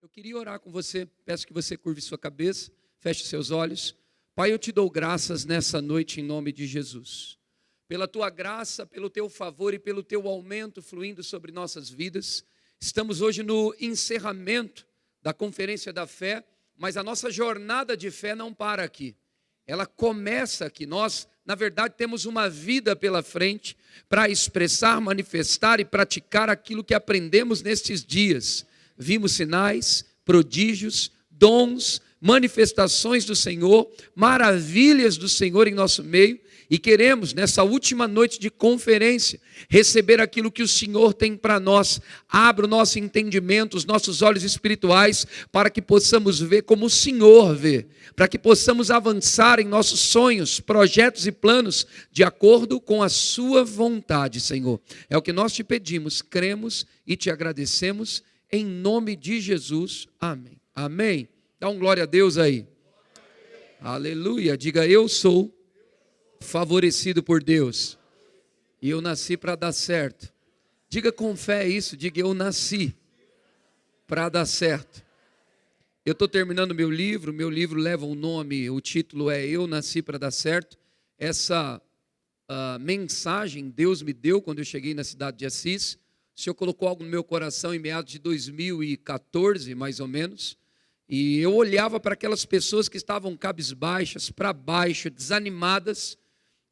Eu queria orar com você, peço que você curve sua cabeça, feche seus olhos. Pai, eu te dou graças nessa noite em nome de Jesus. Pela tua graça, pelo teu favor e pelo teu aumento fluindo sobre nossas vidas. Estamos hoje no encerramento da Conferência da Fé, mas a nossa jornada de fé não para aqui. Ela começa aqui. Nós, na verdade, temos uma vida pela frente para expressar, manifestar e praticar aquilo que aprendemos nestes dias. Vimos sinais, prodígios, dons, manifestações do Senhor, maravilhas do Senhor em nosso meio, e queremos, nessa última noite de conferência, receber aquilo que o Senhor tem para nós. Abra o nosso entendimento, os nossos olhos espirituais, para que possamos ver como o Senhor vê, para que possamos avançar em nossos sonhos, projetos e planos, de acordo com a sua vontade, Senhor. É o que nós te pedimos, cremos e te agradecemos, em nome de Jesus, amém. Amém. Dá um glória a Deus aí. Aleluia. Diga, eu sou favorecido por Deus. E eu nasci para dar certo. Diga com fé isso. Diga, eu nasci para dar certo. Eu estou terminando meu livro leva um nome, o título é Eu Nasci para Dar Certo. Essa mensagem Deus me deu quando eu cheguei na cidade de Assis. O Senhor colocou algo no meu coração em meados de 2014, mais ou menos. E eu olhava para aquelas pessoas que estavam cabisbaixas, para baixo, desanimadas,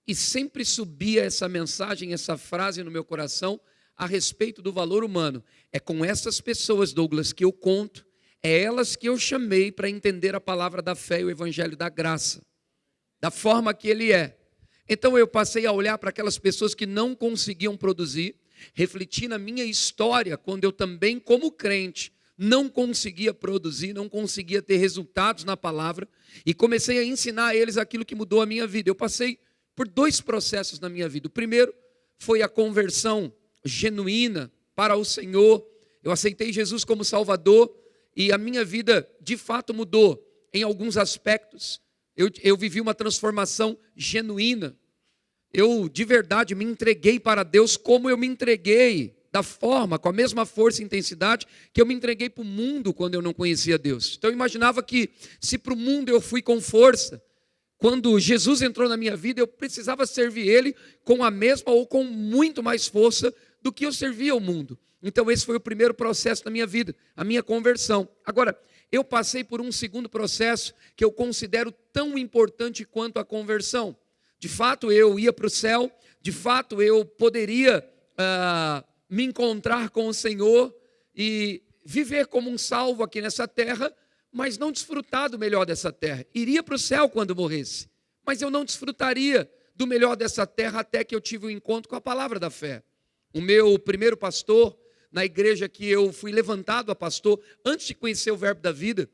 e sempre subia essa mensagem, essa frase no meu coração a respeito do valor humano. É com essas pessoas, Douglas, que eu conto, é elas que eu chamei para entender a palavra da fé e o evangelho da graça, da forma que ele é. Então eu passei a olhar para aquelas pessoas que não conseguiam produzir, refleti na minha história, quando eu também, como crente, não conseguia produzir, não conseguia ter resultados na palavra, e comecei a ensinar a eles aquilo que mudou a minha vida. Eu passei por dois processos na minha vida. O primeiro foi a conversão genuína para o Senhor. Eu aceitei Jesus como Salvador, e a minha vida de fato mudou em alguns aspectos. Eu vivi uma transformação genuína. Eu de verdade me entreguei para Deus como eu me entreguei, da forma, com a mesma força e intensidade que eu me entreguei para o mundo quando eu não conhecia Deus. Então eu imaginava que se para o mundo eu fui com força, quando Jesus entrou na minha vida eu precisava servir Ele com a mesma ou com muito mais força do que eu servia ao mundo. Então esse foi o primeiro processo da minha vida, a minha conversão. Agora, eu passei por um segundo processo que eu considero tão importante quanto a conversão. De fato eu ia para o céu, de fato eu poderia me encontrar com o Senhor e viver como um salvo aqui nessa terra, mas não desfrutar do melhor dessa terra. Iria para o céu quando morresse, mas eu não desfrutaria do melhor dessa terra até que eu tive um encontro com a palavra da fé. O meu primeiro pastor, na igreja que eu fui levantado a pastor, antes de conhecer o Verbo da Vida,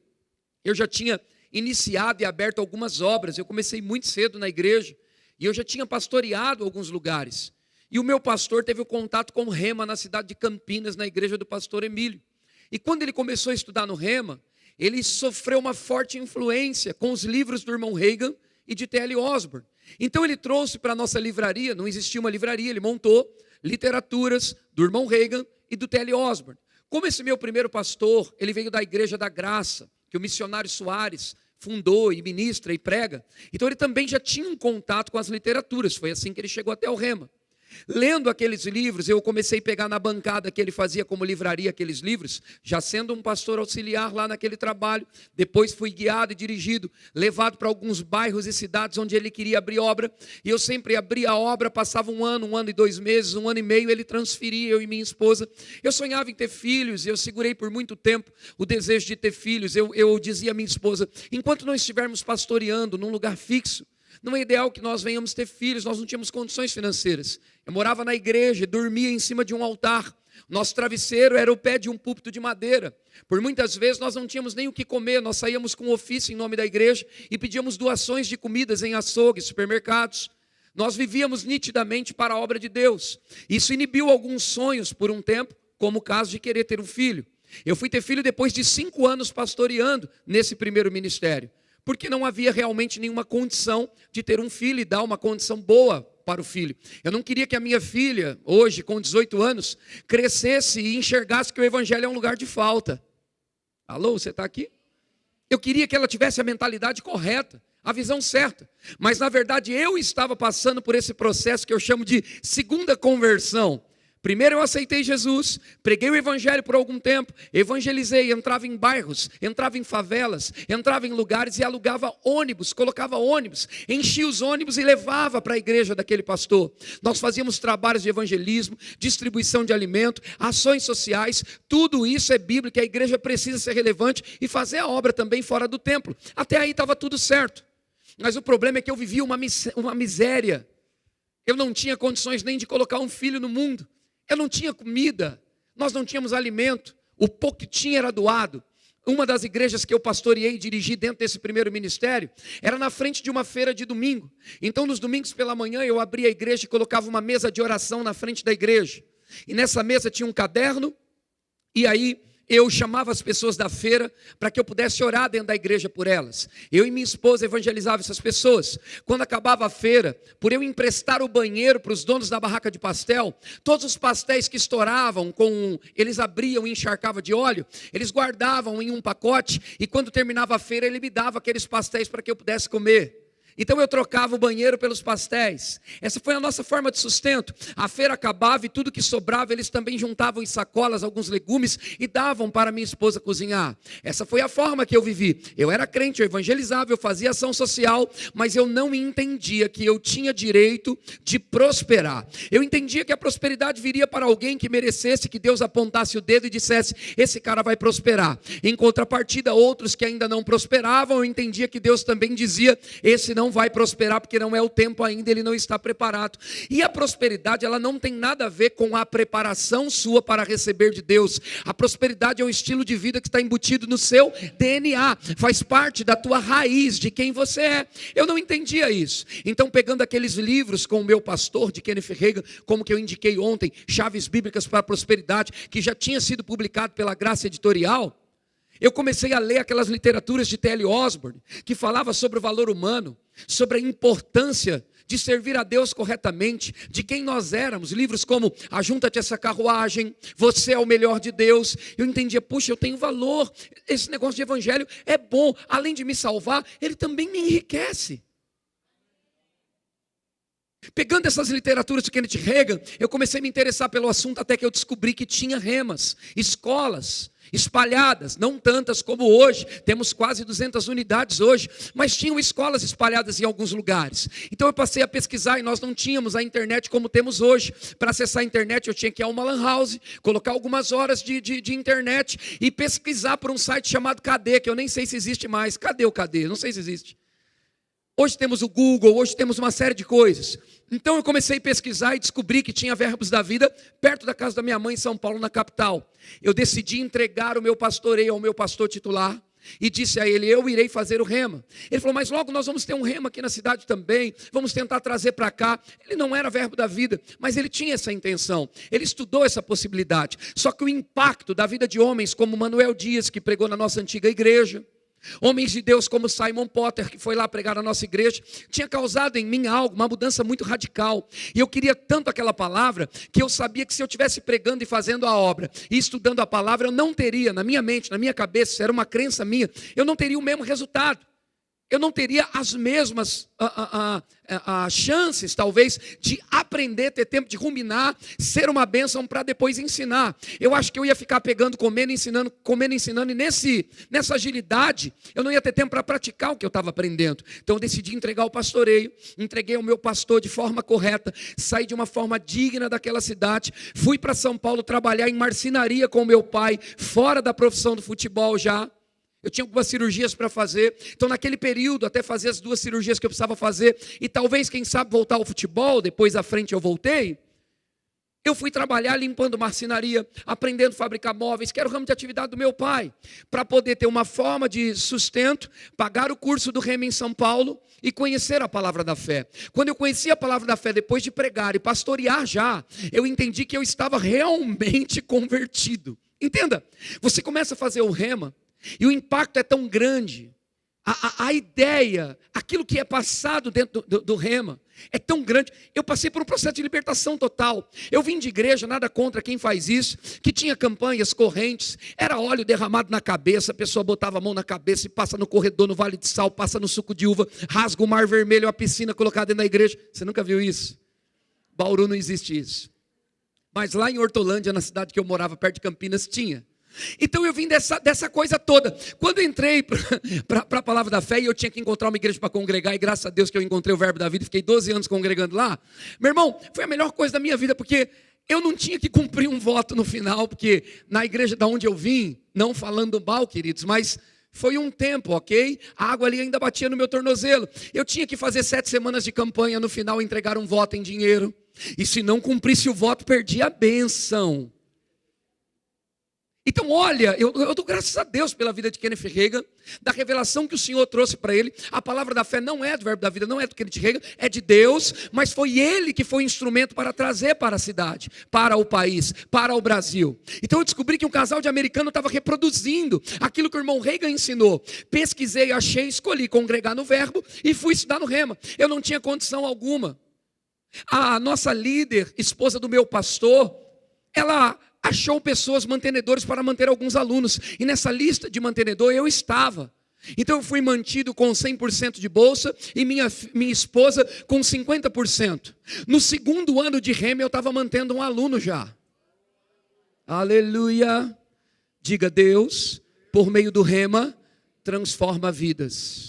eu já tinha iniciado e aberto algumas obras. Eu comecei muito cedo na igreja e eu já tinha pastoreado alguns lugares. E o meu pastor teve o contato com o Rema na cidade de Campinas, na igreja do pastor Emílio. E quando ele começou a estudar no Rema, ele sofreu uma forte influência com os livros do irmão Reagan e de T.L. Osborne. Então ele trouxe para a nossa livraria, não existia uma livraria, ele montou literaturas do irmão Reagan e do T.L. Osborne. Como esse meu primeiro pastor, ele veio da Igreja da Graça, que o missionário Soares fundou e ministra e prega, então ele também já tinha um contato com as literaturas, foi assim que ele chegou até o Rema. Lendo aqueles livros, eu comecei a pegar na bancada que ele fazia como livraria aqueles livros, já sendo um pastor auxiliar lá naquele trabalho. Depois fui guiado e dirigido, levado para alguns bairros e cidades onde ele queria abrir obra, e eu sempre abria a obra, passava um ano e 2 meses, 1 ano e meio, ele transferia, eu e minha esposa. Eu sonhava em ter filhos, eu segurei por muito tempo o desejo de ter filhos. Eu dizia à minha esposa, enquanto não estivermos pastoreando num lugar fixo, não é ideal que nós venhamos ter filhos, nós não tínhamos condições financeiras. Eu morava na igreja, dormia em cima de um altar. Nosso travesseiro era o pé de um púlpito de madeira. Por muitas vezes nós não tínhamos nem o que comer, nós saíamos com um ofício em nome da igreja e pedíamos doações de comidas em açougues, supermercados. Nós vivíamos nitidamente para a obra de Deus. Isso inibiu alguns sonhos por um tempo, como o caso de querer ter um filho. Eu fui ter filho depois de 5 anos pastoreando nesse primeiro ministério, porque não havia realmente nenhuma condição de ter um filho e dar uma condição boa para o filho. Eu não queria que a minha filha, hoje com 18 anos, crescesse e enxergasse que o evangelho é um lugar de falta. Alô, você está aqui? Eu queria que ela tivesse a mentalidade correta, a visão certa. Mas, na verdade, eu estava passando por esse processo que eu chamo de segunda conversão. Primeiro eu aceitei Jesus, preguei o evangelho por algum tempo, evangelizei, entrava em bairros, entrava em favelas, entrava em lugares e alugava ônibus, colocava ônibus, enchia os ônibus e levava para a igreja daquele pastor. Nós fazíamos trabalhos de evangelismo, distribuição de alimento, ações sociais, tudo isso é bíblico, a igreja precisa ser relevante e fazer a obra também fora do templo. Até aí estava tudo certo, mas o problema é que eu vivia uma miséria, eu não tinha condições nem de colocar um filho no mundo. Eu não tinha comida, nós não tínhamos alimento, o pouco que tinha era doado. Uma das igrejas que eu pastoreei e dirigi dentro desse primeiro ministério, era na frente de uma feira de domingo. Então nos domingos pela manhã eu abria a igreja e colocava uma mesa de oração na frente da igreja. E nessa mesa tinha um caderno, e aí eu chamava as pessoas da feira para que eu pudesse orar dentro da igreja por elas. Eu e minha esposa evangelizavam essas pessoas. Quando acabava a feira, por eu emprestar o banheiro para os donos da barraca de pastel, todos os pastéis que estouravam, eles abriam e encharcavam de óleo, eles guardavam em um pacote e quando terminava a feira ele me dava aqueles pastéis para que eu pudesse comer. Então eu trocava o banheiro pelos pastéis. Essa foi a nossa forma de sustento. A feira acabava e tudo que sobrava, eles também juntavam em sacolas alguns legumes e davam para minha esposa cozinhar. Essa foi a forma que eu vivi. Eu era crente, eu evangelizava, eu fazia ação social, mas eu não entendia que eu tinha direito de prosperar. Eu entendia que a prosperidade viria para alguém que merecesse, que Deus apontasse o dedo e dissesse, esse cara vai prosperar. Em contrapartida, outros que ainda não prosperavam, eu entendia que Deus também dizia, esse não vai prosperar porque não é o tempo ainda, ele não está preparado. E a prosperidade, ela não tem nada a ver com a preparação sua para receber de Deus. A prosperidade é um estilo de vida que está embutido no seu DNA, faz parte da tua raiz, de quem você é. Eu não entendia isso. Então, pegando aqueles livros com o meu pastor, de Kenneth Hagin, como que eu indiquei ontem, Chaves Bíblicas para a Prosperidade, que já tinha sido publicado pela Graça Editorial, eu comecei a ler aquelas literaturas de T.L. Osborne, que falava sobre o valor humano, sobre a importância de servir a Deus corretamente, de quem nós éramos. Livros como Ajunta-te a essa carruagem, Você é o melhor de Deus. Eu entendia, puxa, eu tenho valor, esse negócio de evangelho é bom, além de me salvar, ele também me enriquece. Pegando essas literaturas de Kenneth Hagin, eu comecei a me interessar pelo assunto até que eu descobri que tinha remas, escolas espalhadas, não tantas como hoje, temos quase 200 unidades hoje, mas tinham escolas espalhadas em alguns lugares. Então eu passei a pesquisar e nós não tínhamos a internet como temos hoje. Para acessar a internet eu tinha que ir a uma lan house, colocar algumas horas de internet e pesquisar por um site chamado Cadê, que eu nem sei se existe mais. Cadê o Cadê? Não sei se existe. Hoje temos o Google, hoje temos uma série de coisas. Então eu comecei a pesquisar e descobri que tinha Verbos da Vida perto da casa da minha mãe em São Paulo, na capital. Eu decidi entregar o meu pastoreio ao meu pastor titular e disse a ele, eu irei fazer o rema. Ele falou, mas logo nós vamos ter um rema aqui na cidade também, vamos tentar trazer para cá. Ele não era Verbo da Vida, mas ele tinha essa intenção, ele estudou essa possibilidade. Só que o impacto da vida de homens como Manuel Dias, que pregou na nossa antiga igreja, homens de Deus como Simon Potter, que foi lá pregar na nossa igreja, tinha causado em mim algo, uma mudança muito radical. E eu queria tanto aquela palavra, que eu sabia que se eu estivesse pregando e fazendo a obra, e estudando a palavra, eu não teria, na minha mente, na minha cabeça, isso era uma crença minha, eu não teria o mesmo resultado. Eu não teria as mesmas chances, talvez, de aprender, ter tempo de ruminar, ser uma bênção para depois ensinar. Eu acho que eu ia ficar pegando, comendo, ensinando, e nessa agilidade, eu não ia ter tempo para praticar o que eu estava aprendendo. Então eu decidi entregar o pastoreio, entreguei ao meu pastor de forma correta, saí de uma forma digna daquela cidade, fui para São Paulo trabalhar em marcenaria com o meu pai, fora da profissão do futebol já. Eu tinha algumas cirurgias para fazer, então naquele período, até fazer as 2 cirurgias que eu precisava fazer, e talvez, quem sabe, voltar ao futebol, depois à frente eu voltei, eu fui trabalhar limpando marcenaria, aprendendo a fabricar móveis, que era o ramo de atividade do meu pai, para poder ter uma forma de sustento, pagar o curso do Rema em São Paulo e conhecer a palavra da fé. Quando eu conheci a palavra da fé, depois de pregar e pastorear já, eu entendi que eu estava realmente convertido. Entenda, você começa a fazer o Rema, e o impacto é tão grande, A ideia, aquilo que é passado dentro do rema, é tão grande. Eu passei por um processo de libertação total. Eu vim de igreja, nada contra quem faz isso, que tinha campanhas, correntes, era óleo derramado na cabeça, a pessoa botava a mão na cabeça e passa no corredor, no vale de sal, passa no suco de uva, rasga o mar vermelho, a piscina colocada dentro da igreja. Você nunca viu isso? Bauru não existe isso. Mas lá em Hortolândia, na cidade que eu morava, perto de Campinas, tinha. Então eu vim dessa coisa toda. Quando eu entrei para a palavra da fé e eu tinha que encontrar uma igreja para congregar, e graças a Deus que eu encontrei o Verbo da Vida, fiquei 12 anos congregando lá. Meu irmão, foi a melhor coisa da minha vida, porque eu não tinha que cumprir um voto no final, porque na igreja da onde eu vim, não falando mal, queridos, mas foi um tempo, ok? A água ali ainda batia no meu tornozelo. Eu tinha que fazer 7 semanas de campanha, no final entregar um voto em dinheiro. E se não cumprisse o voto, perdia a bênção. Então olha, eu dou graças a Deus pela vida de Kenneth Hagin, da revelação que o Senhor trouxe para ele. A palavra da fé não é do Verbo da Vida, não é do Kenneth Hagin, é de Deus, mas foi ele que foi o instrumento para trazer para a cidade, para o país, para o Brasil. Então eu descobri que um casal de americano estava reproduzindo aquilo que o irmão Hagin ensinou. Pesquisei, achei, escolhi congregar no Verbo e fui estudar no Rema. Eu não tinha condição alguma. A nossa líder, esposa do meu pastor, ela achou pessoas mantenedores para manter alguns alunos, e nessa lista de mantenedor eu estava. Então eu fui mantido com 100% de bolsa, e minha esposa com 50%. No segundo ano de Rema eu estava mantendo um aluno já. Aleluia. Diga: Deus, por meio do Rema, transforma vidas.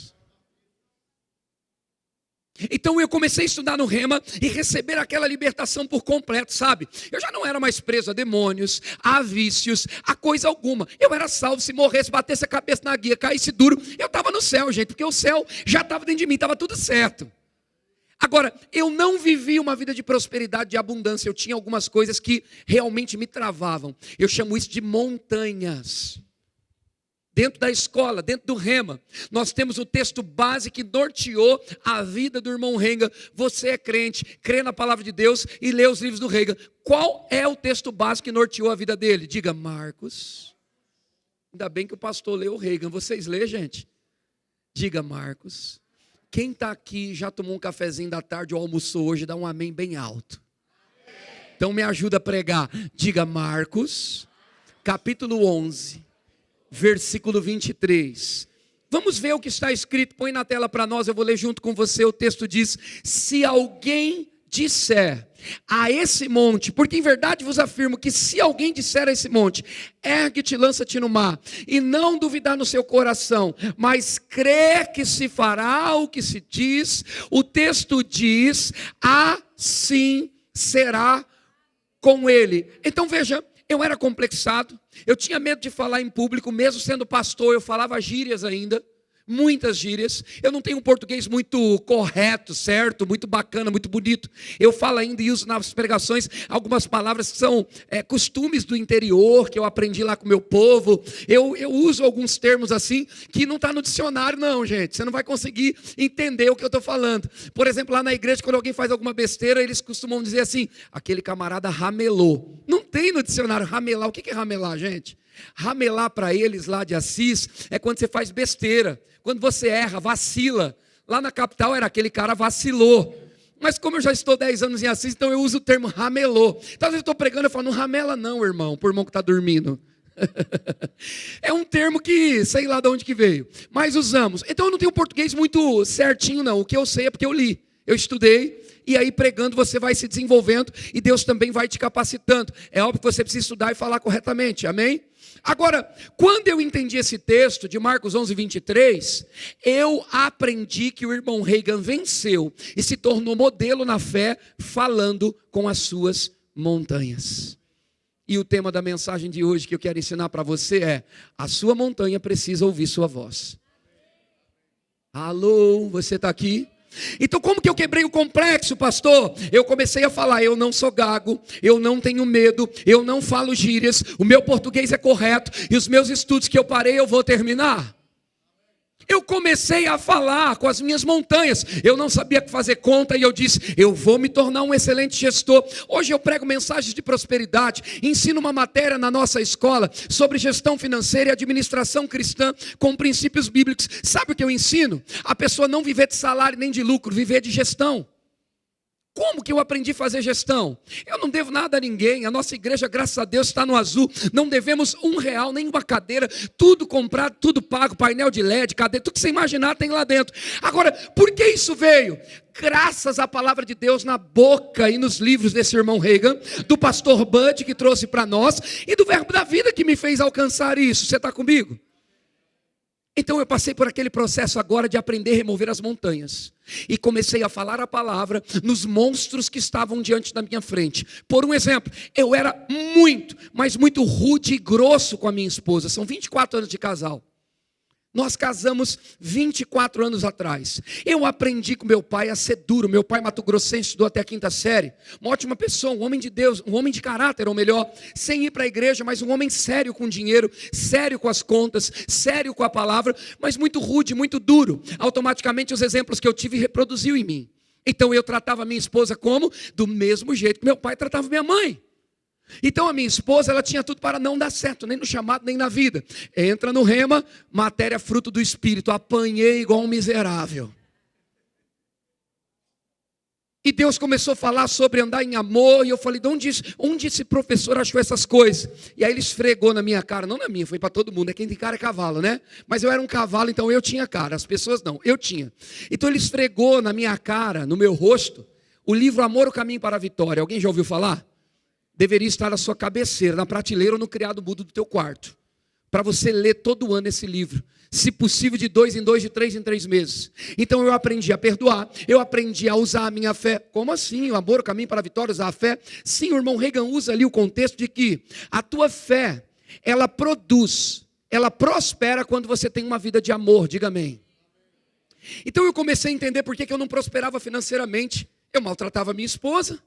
Então eu comecei a estudar no Rema e receber aquela libertação por completo, sabe? Eu já não era mais preso a demônios, a vícios, a coisa alguma. Eu era salvo, se morresse, batesse a cabeça na guia, caísse duro, eu estava no céu, gente, porque o céu já estava dentro de mim, estava tudo certo. Agora, eu não vivi uma vida de prosperidade, de abundância. Eu tinha algumas coisas que realmente me travavam. Eu chamo isso de montanhas. Dentro da escola, dentro do Rema, nós temos o texto base que norteou a vida do irmão Hagin. Você é crente, crê na palavra de Deus e lê os livros do Hagin. Qual é o texto base que norteou a vida dele? Diga: Marcos. Ainda bem que o pastor leu o Hagin. Vocês lêem, gente? Diga: Marcos. Quem está aqui já tomou um cafezinho da tarde ou almoçou hoje, dá um amém bem alto. Então me ajuda a pregar. Diga: Marcos, capítulo 11. Versículo 23. Vamos ver o que está escrito. Põe na tela para nós, eu vou ler junto com você. O texto diz: se alguém disser a esse monte, porque em verdade vos afirmo que se alguém disser a esse monte, ergue-te, lança-te no mar, e não duvidar no seu coração, mas crer que se fará o que se diz, o texto diz, assim será com ele. Então veja, eu era complexado, eu tinha medo de falar em público, mesmo sendo pastor, eu falava gírias ainda, muitas gírias. Eu não tenho um português muito correto, certo, muito bacana, muito bonito. Eu falo ainda e uso nas pregações algumas palavras que são costumes do interior, que eu aprendi lá com o meu povo. Eu uso alguns termos assim, que não está no dicionário não, gente. Você não vai conseguir entender o que eu estou falando. Por exemplo, lá na igreja, quando alguém faz alguma besteira, eles costumam dizer assim: aquele camarada ramelou. Não tem no dicionário ramelar. O que é ramelar, gente? Ramelar para eles lá de Assis é quando você faz besteira, quando você erra, vacila. Lá na capital era aquele cara vacilou. Mas como eu já estou 10 anos em Assis, então eu uso o termo ramelou. Então às vezes eu estou pregando e falo: não ramela não, irmão, por irmão que está dormindo. É um termo que sei lá de onde que veio, mas usamos. Então eu não tenho português muito certinho não. O que eu sei é porque eu li, eu estudei. E aí pregando você vai se desenvolvendo e Deus também vai te capacitando. É óbvio que você precisa estudar e falar corretamente, amém? Agora, quando eu entendi esse texto de Marcos 11, 23, eu aprendi que o irmão Hagin venceu e se tornou modelo na fé, falando com as suas montanhas. E o tema da mensagem de hoje que eu quero ensinar para você é: a sua montanha precisa ouvir sua voz. Alô, você está aqui? Então como que eu quebrei o complexo, pastor? Eu comecei a falar: eu não sou gago, eu não tenho medo, eu não falo gírias, o meu português é correto, e os meus estudos que eu parei eu vou terminar. Eu comecei a falar com as minhas montanhas. Eu não sabia fazer conta e eu disse, eu vou me tornar um excelente gestor. Hoje eu prego mensagens de prosperidade, ensino uma matéria na nossa escola sobre gestão financeira e administração cristã com princípios bíblicos. Sabe o que eu ensino? A pessoa não viver de salário nem de lucro, viver de gestão. Como que eu aprendi a fazer gestão? Eu não devo nada a ninguém, a nossa igreja, graças a Deus, está no azul, não devemos R$1, nem uma cadeira, tudo comprado, tudo pago, painel de LED, cadeira, tudo que você imaginar tem lá dentro. Agora, por que isso veio? Graças à palavra de Deus na boca e nos livros desse irmão Reagan, do pastor Bud que trouxe para nós, e do verbo da vida que me fez alcançar isso. Você está comigo? Então eu passei por aquele processo agora de aprender a remover as montanhas. E comecei a falar a palavra nos monstros que estavam diante da minha frente. Por um exemplo, eu era muito, mas muito rude e grosso com a minha esposa. São 24 anos de casal. Nós casamos 24 anos atrás. Eu aprendi com meu pai a ser duro. Meu pai mato-grossense, estudou até a 5ª série. Uma ótima pessoa, um homem de Deus, um homem de caráter, ou melhor, sem ir para a igreja, mas um homem sério com dinheiro, sério com as contas, sério com a palavra, mas muito rude, muito duro. Automaticamente os exemplos que eu tive reproduziu em mim. Então eu tratava minha esposa como? Do mesmo jeito que meu pai tratava minha mãe. Então a minha esposa, ela tinha tudo para não dar certo, nem no chamado, nem na vida. Entra no rema, matéria fruto do Espírito, apanhei igual um miserável. E Deus começou a falar sobre andar em amor, e eu falei, onde esse professor achou essas coisas? E aí ele esfregou na minha cara, não na minha, foi para todo mundo, quem tem cara é cavalo, né? Mas eu era um cavalo, então eu tinha cara, as pessoas não, eu tinha. Então ele esfregou na minha cara, no meu rosto, o livro Amor, o Caminho para a Vitória. Alguém já ouviu falar? Deveria estar na sua cabeceira, na prateleira ou no criado mudo do teu quarto, para você ler todo ano esse livro, se possível de 2 em 2, de 3 em 3 meses. Então eu aprendi a perdoar, eu aprendi a usar a minha fé. Como assim? O amor, o caminho para a vitória, usar a fé? Sim, o irmão Reagan usa ali o contexto de que a tua fé, ela produz, ela prospera quando você tem uma vida de amor, diga amém. Então eu comecei a entender por que eu não prosperava financeiramente. Eu maltratava a minha esposa.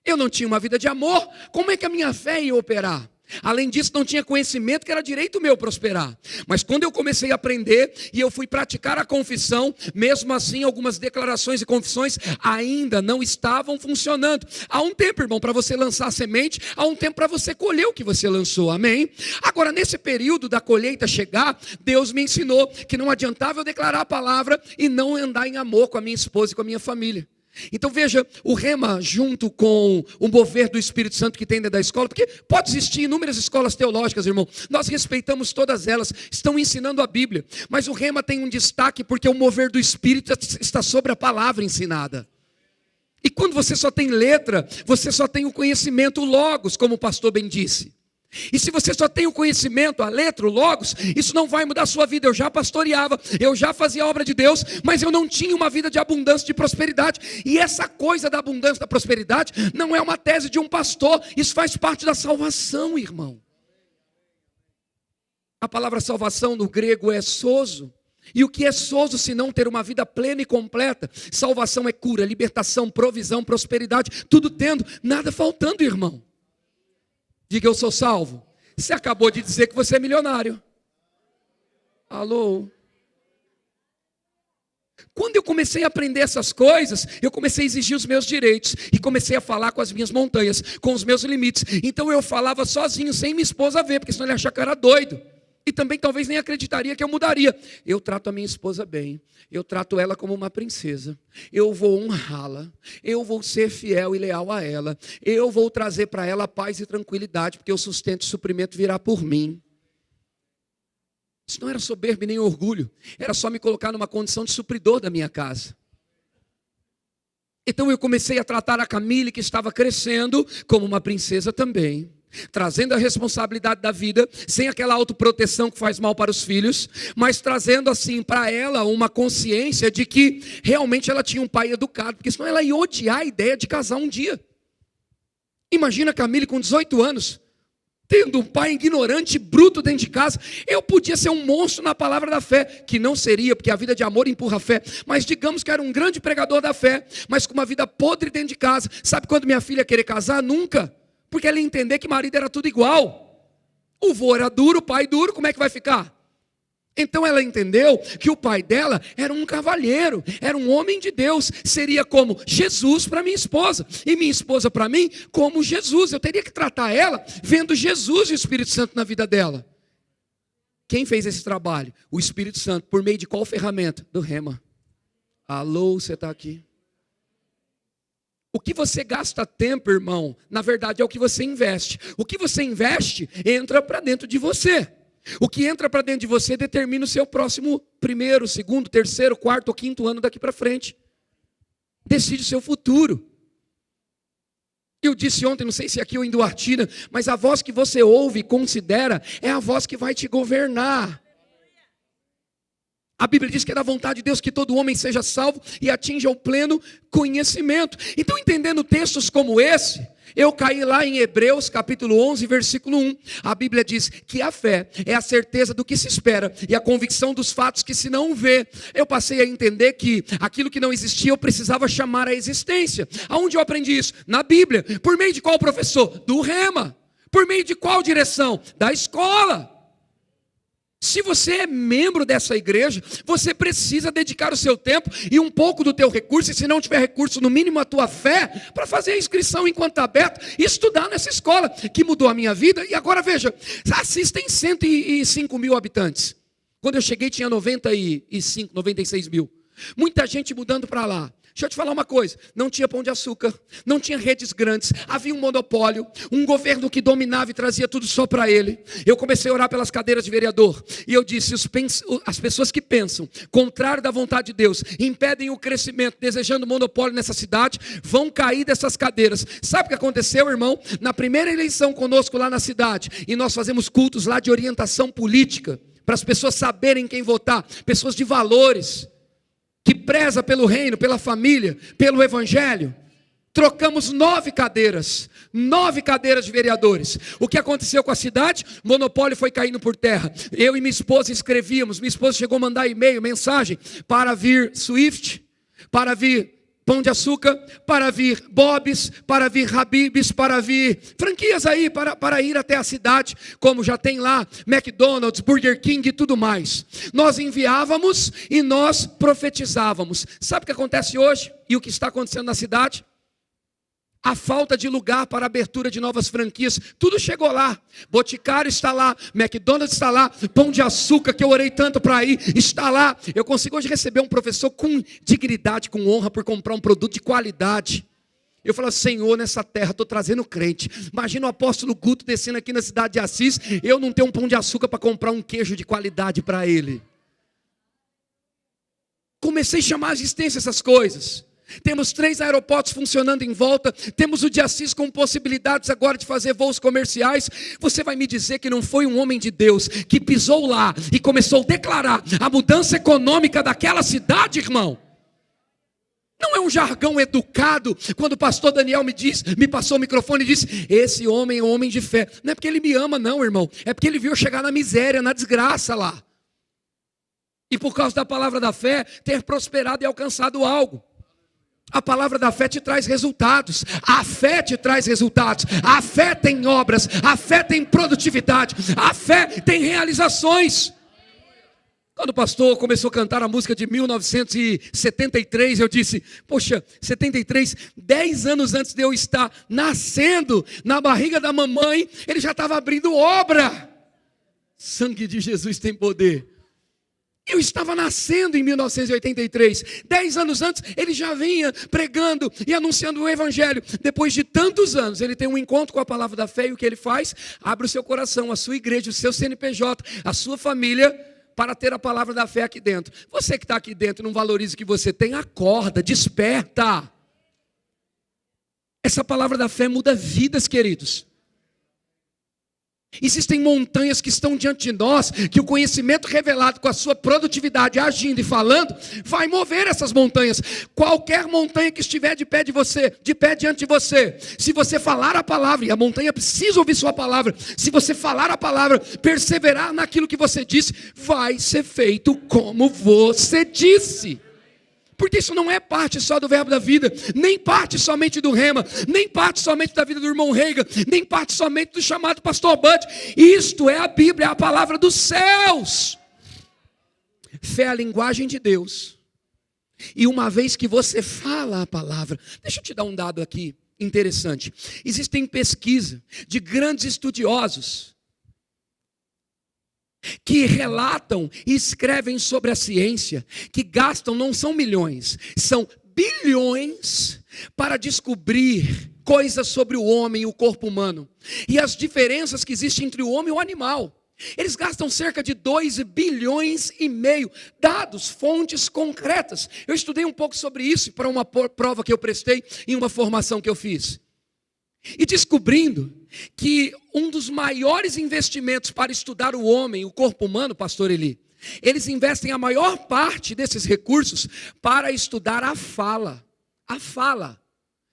Eu não tinha uma vida de amor, como é que a minha fé ia operar? Além disso, não tinha conhecimento que era direito meu prosperar. Mas quando eu comecei a aprender e eu fui praticar a confissão, mesmo assim algumas declarações e confissões ainda não estavam funcionando. Há um tempo, irmão, para você lançar a semente, há um tempo para você colher o que você lançou, amém? Agora, nesse período da colheita chegar, Deus me ensinou que não adiantava eu declarar a palavra e não andar em amor com a minha esposa e com a minha família. Então veja, o rema junto com o mover do Espírito Santo que tem dentro da escola, porque pode existir inúmeras escolas teológicas, irmão, nós respeitamos todas elas, estão ensinando a Bíblia, mas o rema tem um destaque porque o mover do Espírito está sobre a palavra ensinada. E quando você só tem letra, você só tem o conhecimento, o logos, como o pastor bem disse. E se você só tem o conhecimento, a letra, o logos, isso não vai mudar a sua vida. Eu já pastoreava, eu já fazia a obra de Deus, mas eu não tinha uma vida de abundância, de prosperidade. E essa coisa da abundância, da prosperidade, não é uma tese de um pastor, isso faz parte da salvação, irmão. A palavra salvação no grego é sozo. E o que é sozo se não ter uma vida plena e completa? Salvação é cura, libertação, provisão, prosperidade, tudo tendo, nada faltando, irmão. Diga, eu sou salvo. Você acabou de dizer que você é milionário. Alô? Quando eu comecei a aprender essas coisas, eu comecei a exigir os meus direitos. E comecei a falar com as minhas montanhas, com os meus limites. Então eu falava sozinho, sem minha esposa ver, porque senão ele ia achar que eu era doido. E também talvez nem acreditaria que eu mudaria. Eu trato a minha esposa bem. Eu trato ela como uma princesa. Eu vou honrá-la. Eu vou ser fiel e leal a ela. Eu vou trazer para ela paz e tranquilidade, porque o sustento e o suprimento virá por mim. Isso não era soberba nem orgulho. Era só me colocar numa condição de supridor da minha casa. Então eu comecei a tratar a Camille, que estava crescendo, como uma princesa também. Trazendo a responsabilidade da vida, sem aquela autoproteção que faz mal para os filhos, mas trazendo assim para ela uma consciência de que realmente ela tinha um pai educado, porque senão ela ia odiar a ideia de casar um dia. Imagina a Camille com 18 anos, tendo um pai ignorante, bruto dentro de casa. Eu podia ser um monstro na palavra da fé, que não seria, porque a vida de amor empurra a fé, mas digamos que era um grande pregador da fé, mas com uma vida podre dentro de casa. Sabe quando minha filha querer casar? Nunca. Porque ela ia entender que marido era tudo igual. O vô era duro, o pai duro, como é que vai ficar? Então ela entendeu que o pai dela era um cavalheiro, era um homem de Deus, seria como Jesus para minha esposa, e minha esposa para mim como Jesus. Eu teria que tratar ela vendo Jesus e o Espírito Santo na vida dela. Quem fez esse trabalho? O Espírito Santo, por meio de qual ferramenta? Do rema. Alô, você está aqui? O que você gasta tempo, irmão, na verdade é o que você investe. O que você investe entra para dentro de você. O que entra para dentro de você determina o seu próximo primeiro, segundo, terceiro, quarto ou quinto ano daqui para frente. Decide o seu futuro. Eu disse ontem, não sei se aqui ou em Duartina, mas a voz que você ouve e considera é a voz que vai te governar. A Bíblia diz que é da vontade de Deus que todo homem seja salvo e atinja o pleno conhecimento. Então, entendendo textos como esse, eu caí lá em Hebreus capítulo 11, versículo 1. A Bíblia diz que a fé é a certeza do que se espera e a convicção dos fatos que se não vê. Eu passei a entender que aquilo que não existia eu precisava chamar à existência. Aonde eu aprendi isso? Na Bíblia. Por meio de qual professor? Do rema. Por meio de qual direção? Da escola. Se você é membro dessa igreja, você precisa dedicar o seu tempo e um pouco do teu recurso, e se não tiver recurso, no mínimo a tua fé, para fazer a inscrição enquanto está aberto e estudar nessa escola, que mudou a minha vida. E agora veja, assistem 105 mil habitantes. Quando eu cheguei tinha 95, 96 mil. Muita gente mudando para lá. Deixa eu te falar uma coisa, não tinha pão de açúcar, não tinha redes grandes, havia um monopólio, um governo que dominava e trazia tudo só para ele. Eu comecei a orar pelas cadeiras de vereador, e eu disse, as pessoas que pensam contrário da vontade de Deus, impedem o crescimento, desejando monopólio nessa cidade, vão cair dessas cadeiras. Sabe o que aconteceu, irmão? Na primeira eleição conosco lá na cidade, e nós fazemos cultos lá de orientação política, para as pessoas saberem quem votar, pessoas de valores, que preza pelo reino, pela família, pelo evangelho. Trocamos 9 cadeiras de vereadores. O que aconteceu com a cidade? O monopólio foi caindo por terra. Eu e minha esposa escrevíamos, minha esposa chegou a mandar e-mail, mensagem, para vir Swift, para vir Pão de Açúcar, para vir Bob's, para vir Habib's, para vir franquias aí, para ir até a cidade, como já tem lá McDonald's, Burger King e tudo mais. Nós enviávamos e nós profetizávamos. Sabe o que acontece hoje e o que está acontecendo na cidade? A falta de lugar para a abertura de novas franquias, tudo chegou lá. Boticário está lá, McDonald's está lá, Pão de Açúcar, que eu orei tanto para ir, está lá. Eu consigo hoje receber um professor com dignidade, com honra, por comprar um produto de qualidade. Eu falo, Senhor, nessa terra estou trazendo crente. Imagina o apóstolo Guto descendo aqui na cidade de Assis, eu não tenho um Pão de Açúcar para comprar um queijo de qualidade para ele. Comecei a chamar à existência essas coisas. Temos 3 aeroportos funcionando em volta. Temos o de Assis com possibilidades agora de fazer voos comerciais. Você vai me dizer que não foi um homem de Deus que pisou lá e começou a declarar a mudança econômica daquela cidade, irmão? Não é um jargão educado quando o pastor Daniel me passou o microfone e disse, esse homem é um homem de fé. Não é porque ele me ama não, irmão. É porque ele viu eu chegar na miséria, na desgraça lá. E por causa da palavra da fé, ter prosperado e alcançado algo. A palavra da fé te traz resultados. A fé te traz resultados. A fé tem obras. A fé tem produtividade. A fé tem realizações. Quando o pastor começou a cantar a música de 1973, eu disse, poxa, 73, 10 anos antes de eu estar nascendo na barriga da mamãe, ele já estava abrindo obra. Sangue de Jesus tem poder. Eu estava nascendo em 1983, 10 anos antes ele já vinha pregando e anunciando o evangelho. Depois de tantos anos ele tem um encontro com a palavra da fé e o que ele faz? Abre o seu coração, a sua igreja, o seu CNPJ, a sua família para ter a palavra da fé aqui dentro. Você que está aqui dentro e não valoriza o que você tem, acorda, desperta. Essa palavra da fé muda vidas, queridos. Existem montanhas que estão diante de nós, que o conhecimento revelado com a sua produtividade, agindo e falando, vai mover essas montanhas. Qualquer montanha que estiver de pé diante de você, se você falar a palavra, e a montanha precisa ouvir sua palavra, se você falar a palavra, perseverar naquilo que você disse, vai ser feito como você disse. Porque isso não é parte só do verbo da vida, nem parte somente do rema, nem parte somente da vida do irmão Reiga, nem parte somente do chamado pastor Bud. Isto é a Bíblia, é a palavra dos céus. fé é a linguagem de Deus. E uma vez que você fala a palavra, deixa eu te dar um dado aqui interessante. Existem pesquisas de grandes estudiosos que relatam e escrevem sobre a ciência, que gastam, não são milhões, são bilhões para descobrir coisas sobre o homem e o corpo humano, e as diferenças que existem entre o homem e o animal. Eles gastam cerca de 2,5 bilhões, dados, fontes concretas. Eu estudei um pouco sobre isso para uma prova que eu prestei em uma formação que eu fiz. E descobrindo que um dos maiores investimentos para estudar o homem, o corpo humano, pastor Eli, eles investem a maior parte desses recursos para estudar a fala. A fala.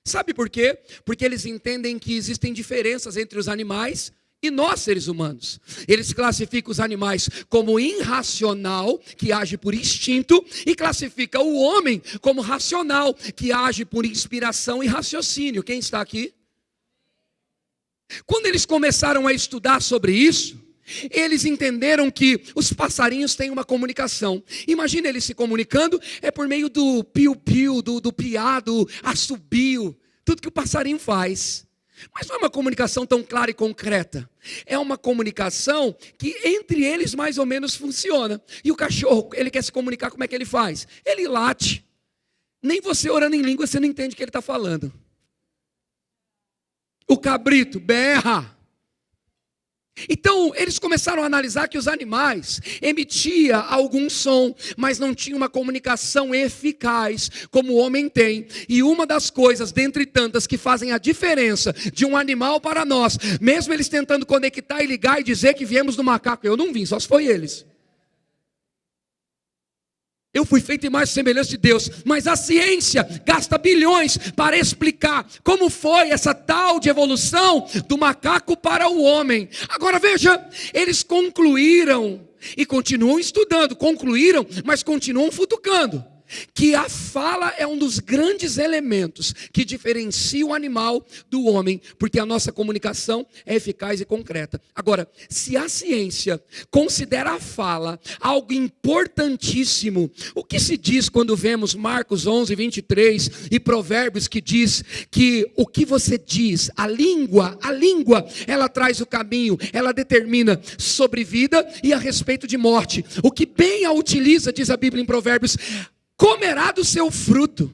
Sabe por quê? Porque eles entendem que existem diferenças entre os animais e nós, seres humanos. Eles classificam os animais como irracional, que age por instinto, e classifica o homem como racional, que age por inspiração e raciocínio. Quem está aqui? Quando eles começaram a estudar sobre isso, eles entenderam que os passarinhos têm uma comunicação. Imagina eles se comunicando, é por meio do piu-piu, do piado, assobio, tudo que o passarinho faz. Mas não é uma comunicação tão clara e concreta. É uma comunicação que entre eles mais ou menos funciona. E o cachorro, ele quer se comunicar, como é que ele faz? Ele late. Nem você orando em língua, você não entende o que ele está falando. O cabrito berra. Então, eles começaram a analisar que os animais emitiam algum som, mas não tinham uma comunicação eficaz, como o homem tem. E uma das coisas, dentre tantas, que fazem a diferença de um animal para nós, mesmo eles tentando conectar e ligar e dizer que viemos do macaco, eu não vim, só se foi eles. Eu fui feito em imagem e semelhança de Deus, mas a ciência gasta bilhões para explicar como foi essa tal de evolução do macaco para o homem. Agora veja, eles concluíram e continuam estudando, mas continuam futucando, que a fala é um dos grandes elementos que diferencia o animal do homem, porque a nossa comunicação é eficaz e concreta. Agora, se a ciência considera a fala algo importantíssimo, o que se diz quando vemos Marcos 11, 23 e Provérbios que diz que o que você diz, a língua, ela traz o caminho, ela determina sobre vida e a respeito de morte. O que bem a utiliza, diz a Bíblia em Provérbios, comerá do seu fruto.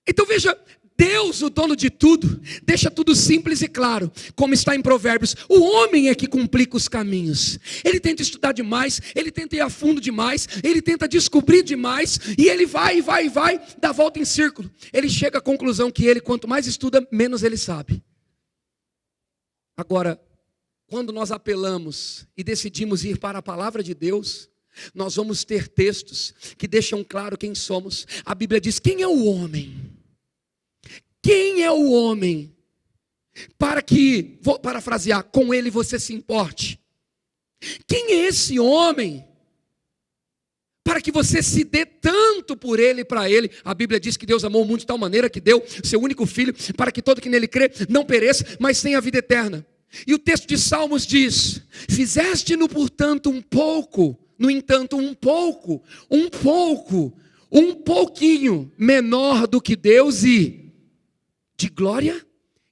Então veja, Deus, o dono de tudo, deixa tudo simples e claro, como está em Provérbios. O homem é que complica os caminhos. Ele tenta estudar demais, ele tenta ir a fundo demais, ele tenta descobrir demais, e ele vai, dá volta em círculo. Ele chega à conclusão que ele, quanto mais estuda, menos ele sabe. Agora, quando nós apelamos e decidimos ir para a palavra de Deus, nós vamos ter textos que deixam claro quem somos. A Bíblia diz: quem é o homem? Quem é o homem? Para que, vou parafrasear, com ele você se importe. Quem é esse homem? Para que você se dê tanto por ele e para ele. A Bíblia diz que Deus amou o mundo de tal maneira que deu seu único filho, para que todo que nele crê não pereça, mas tenha a vida eterna. E o texto de Salmos diz: fizeste-no portanto um pouco, no entanto um pouquinho menor do que Deus, e de glória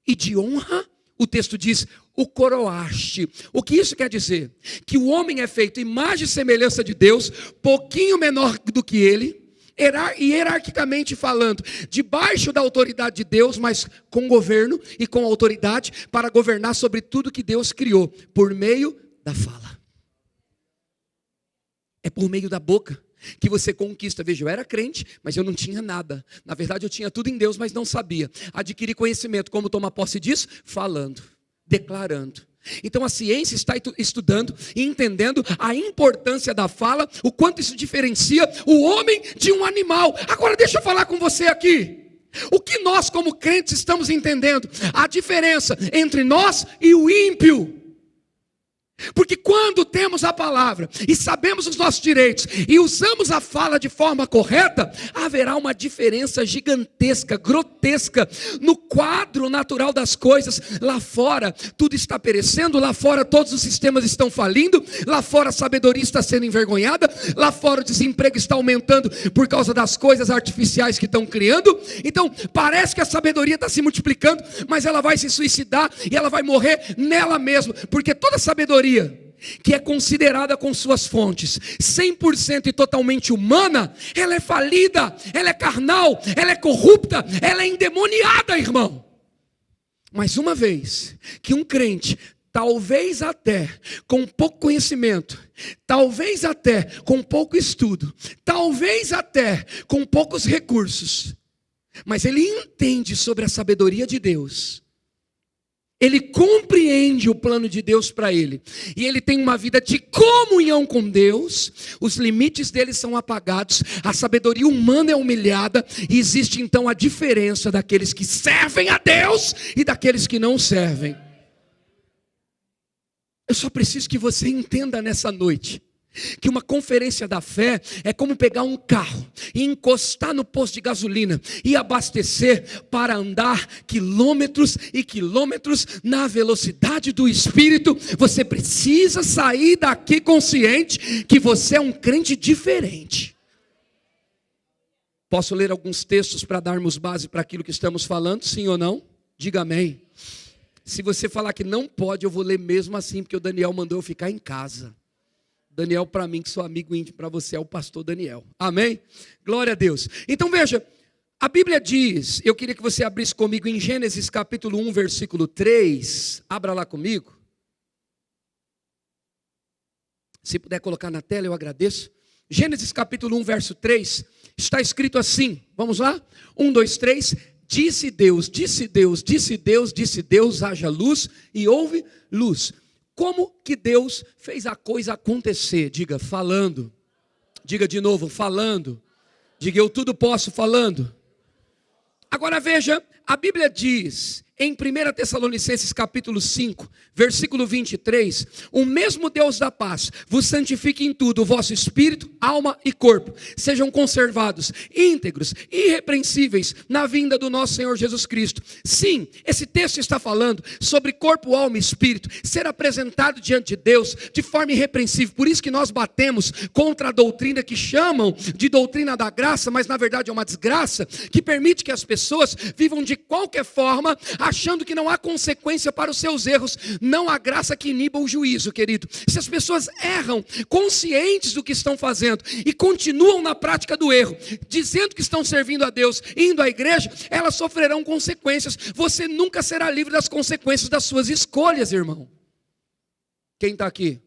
e de honra, o texto diz, o coroaste. O que isso quer dizer? Que o homem é feito imagem e semelhança de Deus, pouquinho menor do que ele, hierarquicamente falando, debaixo da autoridade de Deus, mas com governo e com autoridade para governar sobre tudo que Deus criou, por meio da fala. É por meio da boca que você conquista. Veja, eu era crente, mas eu não tinha nada. Na verdade, eu tinha tudo em Deus, mas não sabia. Adquiri conhecimento. Como tomar posse disso? Falando, declarando. Então a ciência está estudando e entendendo a importância da fala, o quanto isso diferencia o homem de um animal. Agora deixa eu falar com você aqui. O que nós como crentes estamos entendendo? A diferença entre nós e o ímpio. Porque quando temos a palavra e sabemos os nossos direitos e usamos a fala de forma correta, haverá uma diferença gigantesca, grotesca no quadro natural das coisas. Lá fora tudo está perecendo, lá fora todos os sistemas estão falindo, lá fora a sabedoria está sendo envergonhada, lá fora o desemprego está aumentando por causa das coisas artificiais que estão criando. Então parece que a sabedoria está se multiplicando, mas ela vai se suicidar e ela vai morrer nela mesma, porque toda sabedoria que é considerada com suas fontes 100% e totalmente humana, ela é falida, ela é carnal, ela é corrupta, ela é endemoniada, irmão. Mas uma vez que um crente, talvez até com pouco conhecimento, talvez até com pouco estudo, talvez até com poucos recursos, mas ele entende sobre a sabedoria de Deus, ele compreende o plano de Deus para ele, e ele tem uma vida de comunhão com Deus, os limites dele são apagados, a sabedoria humana é humilhada, e existe então a diferença daqueles que servem a Deus e daqueles que não servem. Eu só preciso que você entenda nessa noite que uma conferência da fé é como pegar um carro e encostar no posto de gasolina e abastecer para andar quilômetros e quilômetros na velocidade do Espírito. Você precisa sair daqui consciente que você é um crente diferente. Posso ler alguns textos para darmos base para aquilo que estamos falando, sim ou não? Diga amém. Se você falar que não pode, eu vou ler mesmo assim, porque o Daniel mandou eu ficar em casa. Daniel, para mim, que sou amigo íntimo, para você é o pastor Daniel. Amém? Glória a Deus. Então veja, a Bíblia diz, eu queria que você abrisse comigo em Gênesis capítulo 1, versículo 3. Abra lá comigo. Se puder colocar na tela, eu agradeço. Gênesis capítulo 1, verso 3. Está escrito assim, vamos lá? 1, 2, 3. Disse Deus, disse Deus, disse Deus, disse Deus, haja luz e houve luz. Como que Deus fez a coisa acontecer? Diga, falando. Diga de novo, falando. Diga, eu tudo posso falando. Agora veja, a Bíblia diz em 1 Tessalonicenses capítulo 5, versículo 23, o mesmo Deus da paz vos santifique em tudo, o vosso espírito, alma e corpo, sejam conservados, íntegros, irrepreensíveis, na vinda do nosso Senhor Jesus Cristo. Sim, esse texto está falando sobre corpo, alma e espírito, ser apresentado diante de Deus de forma irrepreensível. Por isso que nós batemos contra a doutrina que chamam de doutrina da graça, mas na verdade é uma desgraça, que permite que as pessoas vivam de qualquer forma, achando que não há consequência para os seus erros. Não há graça que iniba o juízo, querido. Se as pessoas erram, conscientes do que estão fazendo, e continuam na prática do erro, dizendo que estão servindo a Deus, indo à igreja, elas sofrerão consequências. Você nunca será livre das consequências das suas escolhas, irmão. Quem está aqui?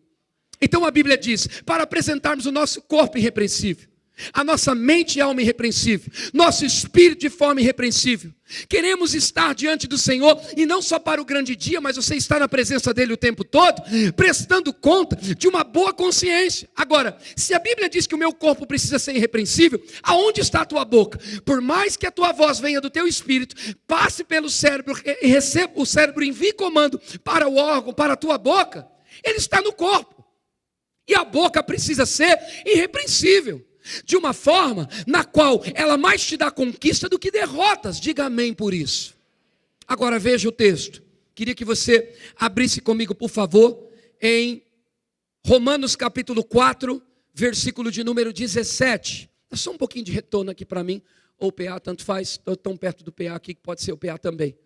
Então a Bíblia diz, para apresentarmos o nosso corpo irrepreensível, a nossa mente e alma irrepreensível, nosso espírito de forma irrepreensível. Queremos estar diante do Senhor, e não só para o grande dia, mas você está na presença dele o tempo todo, prestando conta de uma boa consciência. Agora, se a Bíblia diz que o meu corpo precisa ser irrepreensível, aonde está a tua boca? Por mais que a tua voz venha do teu espírito, passe pelo cérebro e receba, o cérebro envie comando para o órgão, para a tua boca, ele está no corpo, e a boca precisa ser irrepreensível, de uma forma na qual ela mais te dá conquista do que derrotas. Diga amém por isso. Agora veja o texto. Queria que você abrisse comigo, por favor, em Romanos capítulo 4, versículo de número 17. Dá só um pouquinho de retorno aqui para mim, ou PA, tanto faz, estou tão perto do PA aqui que pode ser o PA também.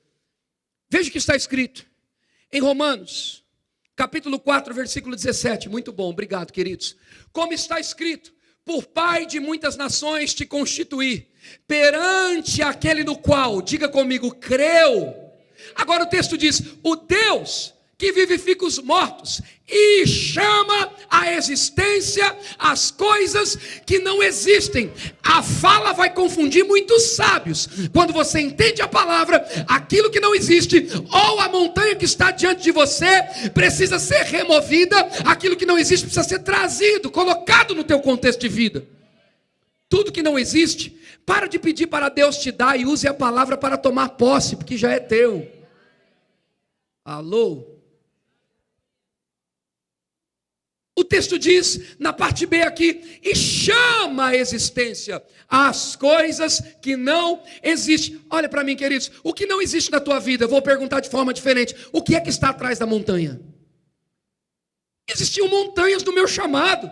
Veja o que está escrito em Romanos capítulo 4, versículo 17. Muito bom, obrigado, queridos. Como está escrito: por pai de muitas nações te constituí, perante aquele no qual, diga comigo, creu. Agora o texto diz, o Deus que vivifica os mortos e chama à existência as coisas que não existem. A fala vai confundir muitos sábios. Quando você entende a palavra, aquilo que não existe, ou a montanha que está diante de você, precisa ser removida, aquilo que não existe precisa ser trazido, colocado no teu contexto de vida. Tudo que não existe, para de pedir para Deus te dar e use a palavra para tomar posse, porque já é teu. Alô? O texto diz, na parte B aqui, e chama a existência as coisas que não existem. Olha para mim, queridos, o que não existe na tua vida, eu vou perguntar de forma diferente, o que é que está atrás da montanha? Existiam montanhas no meu chamado,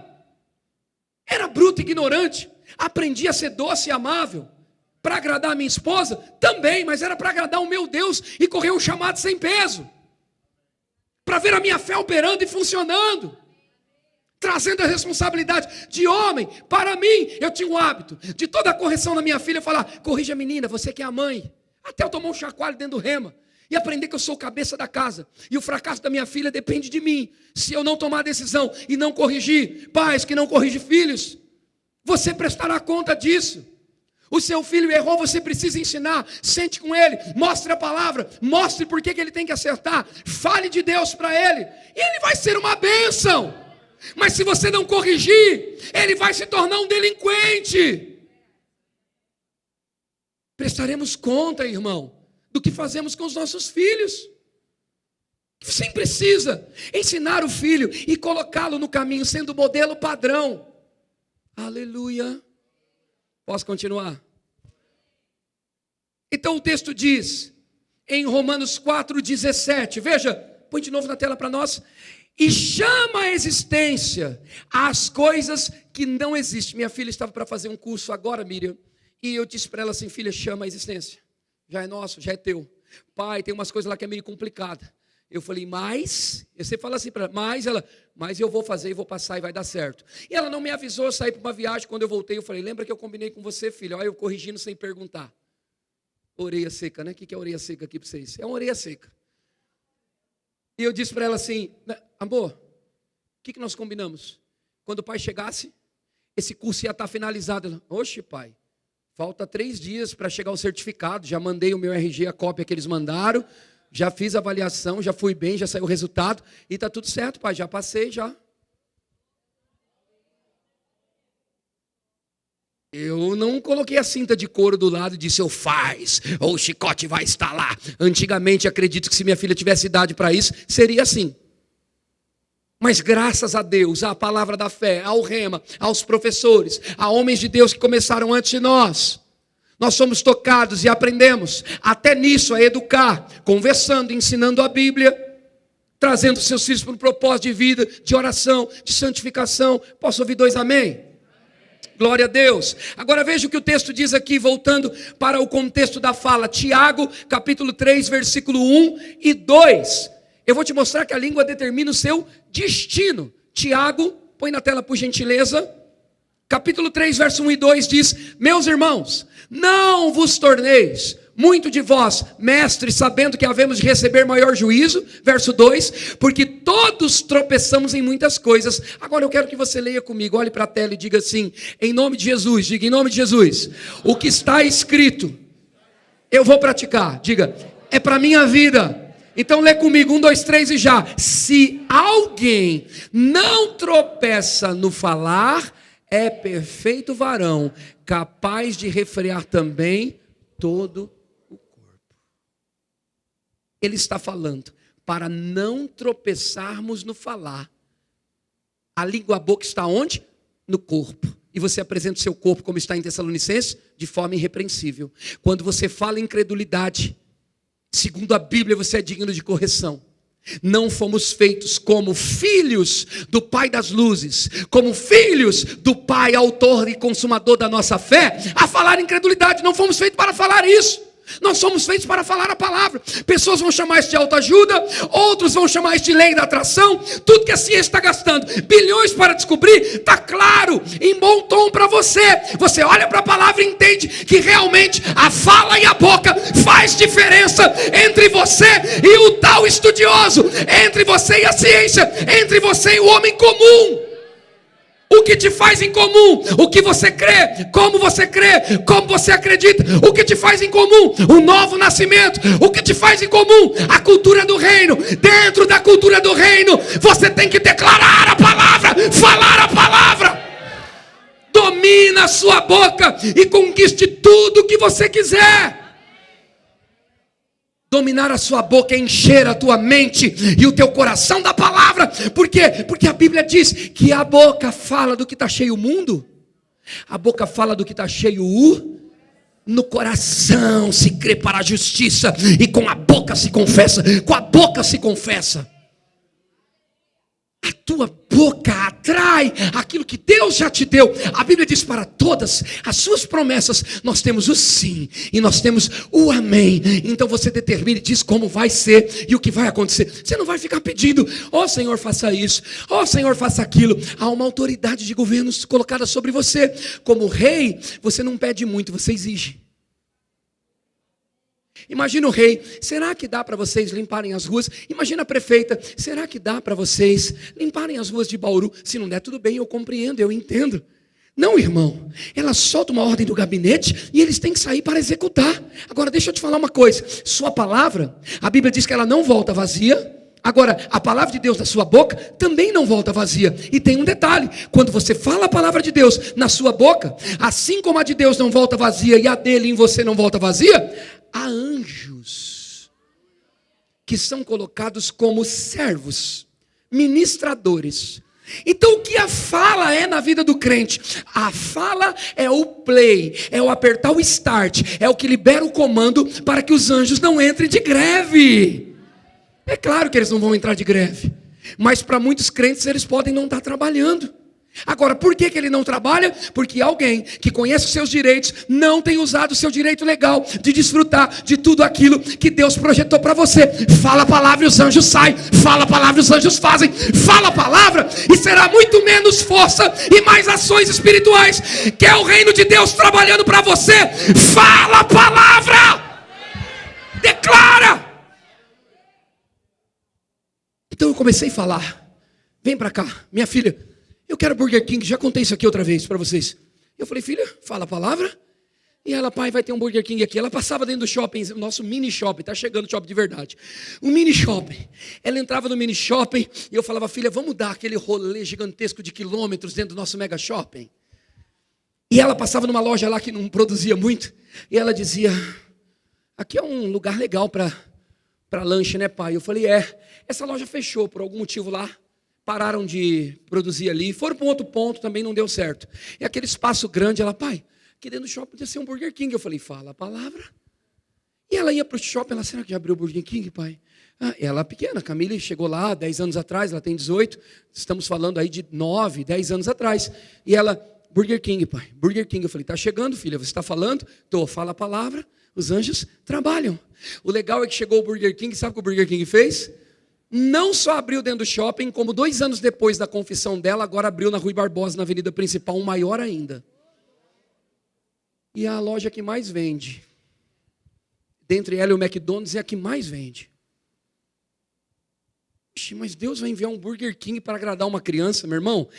era bruto e ignorante, aprendi a ser doce e amável, para agradar a minha esposa, também, mas era para agradar o meu Deus e correr um chamado sem peso, para ver a minha fé operando e funcionando, trazendo a responsabilidade de homem para mim. Eu tinha o hábito de toda a correção da minha filha falar, corrija a menina, você que é a mãe, até eu tomar um chacoalho dentro do rema, e aprender que eu sou o cabeça da casa, e o fracasso da minha filha depende de mim, se eu não tomar decisão e não corrigir. Pais que não corrigem filhos, você prestará conta disso. O seu filho errou, você precisa ensinar, sente com ele, mostre a palavra, mostre por que ele tem que acertar, fale de Deus para ele, e ele vai ser uma bênção. Mas se você não corrigir, ele vai se tornar um delinquente. Prestaremos conta, irmão, do que fazemos com os nossos filhos. Você precisa ensinar o filho e colocá-lo no caminho, sendo o modelo padrão. Aleluia. Posso continuar? Então o texto diz, em Romanos 4,17, veja, põe de novo na tela para nós. E chama a existência as coisas que não existem. Minha filha estava para fazer um curso agora, Miriam, e eu disse para ela assim, filha, chama a existência. Já é nosso, já é teu. Pai, tem umas coisas lá que é meio complicada. Eu falei, mas, você fala assim para ela, mas eu vou fazer e vou passar e vai dar certo. E ela não me avisou, eu saí para uma viagem, quando eu voltei, eu falei, lembra que eu combinei com você, filha? Olha, eu corrigindo sem perguntar. Orelha seca, né? O que é orelha seca aqui para vocês? É uma orelha seca. E eu disse para ela assim, amor, o que nós combinamos? Quando o pai chegasse, esse curso ia estar finalizado. Ela, oxe, pai, falta 3 dias para chegar o certificado, já mandei o meu RG, a cópia que eles mandaram, já fiz a avaliação, já fui bem, já saiu o resultado, e está tudo certo, pai, já passei, já. Eu não coloquei a cinta de couro do lado e disse, eu faz, ou o chicote vai estar lá. Antigamente, acredito que se minha filha tivesse idade para isso, seria assim. Mas graças a Deus, à palavra da fé, ao rema, aos professores, a homens de Deus que começaram antes de nós somos tocados e aprendemos até nisso a educar, conversando, ensinando a Bíblia, trazendo seus filhos para um propósito de vida, de oração, de santificação. Posso ouvir 2 amém? Glória a Deus. Agora veja o que o texto diz aqui, voltando para o contexto da fala. Tiago, capítulo 3, versículo 1 e 2. Eu vou te mostrar que a língua determina o seu destino. Tiago, põe na tela por gentileza. Capítulo 3, verso 1 e 2 diz, meus irmãos, não vos torneis muito de vós, mestres, sabendo que havemos de receber maior juízo. Verso 2, porque todos tropeçamos em muitas coisas. Agora eu quero que você leia comigo, olhe para a tela e diga assim, em nome de Jesus, diga em nome de Jesus, o que está escrito, eu vou praticar, diga, é para a minha vida. Então lê comigo, 1, 2, 3 e já. Se alguém não tropeça no falar, é perfeito varão, capaz de refrear também todo o corpo. Ele está falando, para não tropeçarmos no falar. A língua, a boca está onde? No corpo. E você apresenta o seu corpo, como está em Tessalonicenses, de forma irrepreensível. Quando você fala incredulidade, segundo a Bíblia, você é digno de correção. Não fomos feitos como filhos do Pai das luzes, como filhos do Pai autor e consumador da nossa fé, a falar incredulidade. Não fomos feitos para falar isso. Nós somos feitos para falar a palavra. Pessoas vão chamar isso de autoajuda, outros vão chamar isso de lei da atração. Tudo que a ciência está gastando bilhões para descobrir, está claro, em bom tom para você. Você olha para a palavra e entende que realmente a fala e a boca faz diferença entre você e o tal estudioso, entre você e a ciência, entre você e o homem comum. O que te faz em comum, o que você crê, como você acredita, o que te faz em comum, o novo nascimento, o que te faz em comum, a cultura do reino. Dentro da cultura do reino, você tem que declarar a palavra, falar a palavra. Domina a sua boca e conquiste tudo o que você quiser. dominar a sua boca, é encher a tua mente e o teu coração da palavra. Por quê? Porque a Bíblia diz que a boca fala do que está cheio o mundo. A boca fala do que está cheio no coração se crê para a justiça, e com a boca se confessa. Com a boca se confessa. A tua boca atrai aquilo que Deus já te deu. A Bíblia diz: para todas as suas promessas nós temos o sim e nós temos o amém. Então você determina e diz como vai ser e o que vai acontecer. Você não vai ficar pedindo: ó Senhor, faça isso, ó Senhor, faça aquilo. Há uma autoridade de governo colocada sobre você. Como rei, você não pede muito, você exige. Imagina o rei: será que dá para vocês limparem as ruas? Imagina a prefeita: será que dá para vocês limparem as ruas de Bauru? Se não der, tudo bem, eu compreendo, eu entendo. Não, irmão, ela solta uma ordem do gabinete e eles têm que sair para executar. Agora deixa eu te falar uma coisa: sua palavra, a Bíblia diz que ela não volta vazia. Agora, a palavra de Deus na sua boca também não volta vazia. E tem um detalhe: quando você fala a palavra de Deus na sua boca, assim como a de Deus não volta vazia e a dele em você não volta vazia, há anjos que são colocados como servos, ministradores. Então o que a fala é na vida do crente? A fala é o play, é o apertar o start, é o que libera o comando para que os anjos não entrem de greve. É claro que eles não vão entrar de greve, mas para muitos crentes eles podem não estar trabalhando. Agora, por que ele não trabalha? Porque alguém que conhece os seus direitos não tem usado o seu direito legal de desfrutar de tudo aquilo que Deus projetou para você. Fala a palavra e os anjos saem, fala a palavra e os anjos fazem, fala a palavra e será muito menos força e mais ações espirituais, que é o reino de Deus trabalhando para você. Fala a palavra, declara. Então eu comecei a falar: vem para cá, minha filha, eu quero Burger King. Já contei isso aqui outra vez para vocês. Eu falei: filha, fala a palavra. E ela: pai, vai ter um Burger King aqui. Ela passava dentro do shopping, o nosso mini shopping, está chegando o shopping de verdade. Um mini shopping. Ela entrava no mini shopping e eu falava: filha, vamos dar aquele rolê gigantesco de quilômetros dentro do nosso mega shopping. E ela passava numa loja lá que não produzia muito. E ela dizia: aqui é um lugar legal para lanche, né, pai? Eu falei: essa loja fechou por algum motivo lá. Pararam de produzir ali, foram para um outro ponto, também não deu certo. E aquele espaço grande, ela: pai, aqui dentro do shopping podia ser um Burger King. Eu falei: fala a palavra. E ela ia para o shopping, ela: será que já abriu o Burger King, pai? Ela pequena, a Camila chegou lá 10 anos atrás, ela tem 18, estamos falando aí de 9, 10 anos atrás. E ela: Burger King, pai, Burger King. Eu falei: está chegando, filha, você está falando? Tô, fala a palavra, os anjos trabalham. O legal é que chegou o Burger King, sabe o que o Burger King fez? Não só abriu dentro do shopping, como 2 anos depois da confissão dela, agora abriu na Rui Barbosa, na avenida principal, um maior ainda. E é a loja que mais vende. Dentre ela e o McDonald's é a que mais vende. Mas Deus vai enviar um Burger King para agradar uma criança, meu irmão?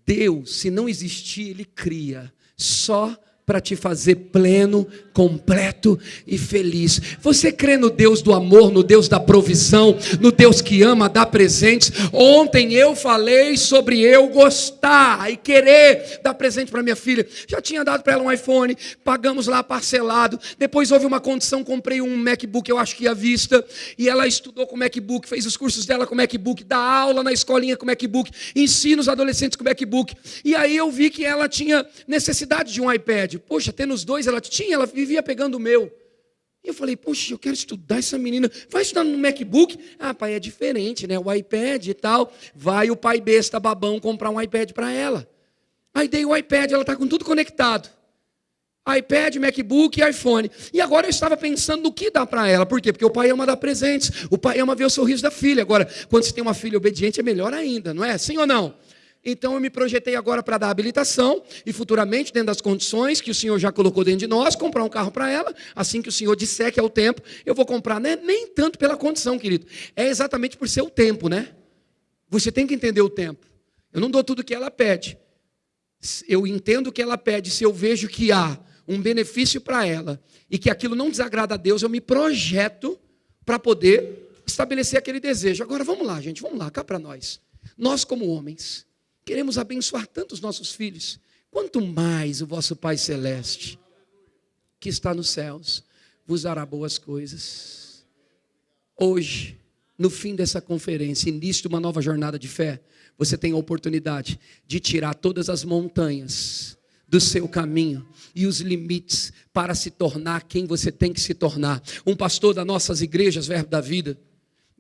Deus, se não existir, Ele cria só para te fazer pleno, completo e feliz. Você crê no Deus do amor, no Deus da provisão, no Deus que ama dar presentes? Ontem eu falei sobre eu gostar e querer dar presente para minha filha. Já tinha dado para ela um iPhone, pagamos lá parcelado. Depois houve uma condição, comprei um MacBook, eu acho que à vista, e ela estudou com o MacBook, fez os cursos dela com o MacBook, dá aula na escolinha com o MacBook, ensina os adolescentes com o MacBook. E aí eu vi que ela tinha necessidade de um iPad. Poxa, tendo os dois, ela vivia pegando o meu. E eu falei: poxa, eu quero estudar essa menina. Vai estudar no MacBook? Pai, é diferente, né? O iPad e tal. Vai o pai besta babão comprar um iPad para ela. Aí dei o iPad, ela está com tudo conectado. iPad, MacBook e iPhone. E agora eu estava pensando no que dá para ela. Por quê? Porque o pai ama dar presentes. O pai ama ver o sorriso da filha. Agora, quando você tem uma filha obediente, é melhor ainda, não é? Sim ou não? Então eu me projetei agora para dar habilitação e futuramente, dentro das condições que o Senhor já colocou dentro de nós, comprar um carro para ela. Assim que o Senhor disser que é o tempo, eu vou comprar, né? Nem tanto pela condição, querido. É exatamente por ser o tempo, né? Você tem que entender o tempo. Eu não dou tudo o que ela pede. Eu entendo o que ela pede. Se eu vejo que há um benefício para ela e que aquilo não desagrada a Deus, eu me projeto para poder estabelecer aquele desejo. Agora vamos lá, gente, vamos lá, cá para nós. Nós como homens queremos abençoar tanto os nossos filhos, quanto mais o vosso Pai Celeste, que está nos céus, vos dará boas coisas. Hoje, no fim dessa conferência, início de uma nova jornada de fé, você tem a oportunidade de tirar todas as montanhas do seu caminho e os limites para se tornar quem você tem que se tornar. Um pastor das nossas igrejas, Verbo da Vida,